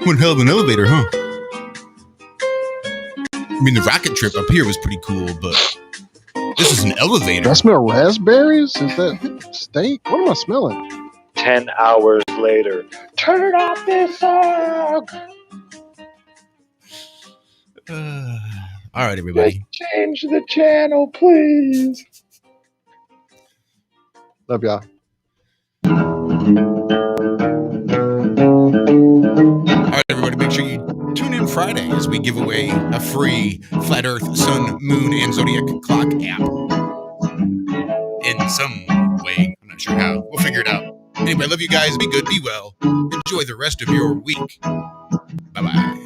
one hell of an elevator, huh? I mean, the rocket trip up here was pretty cool, but this is an elevator. I smell raspberries? Is that steak? What am I smelling? 10 hours later. Turn off this song! All right, everybody. Just change the channel, please. Love y'all. All right, everybody, make sure you tune in Friday as we give away a free Flat Earth, Sun, Moon, and Zodiac Clock app. In some way. I'm not sure how. We'll figure it out. Anyway, I love you guys. Be good, be well. Enjoy the rest of your week. Bye-bye.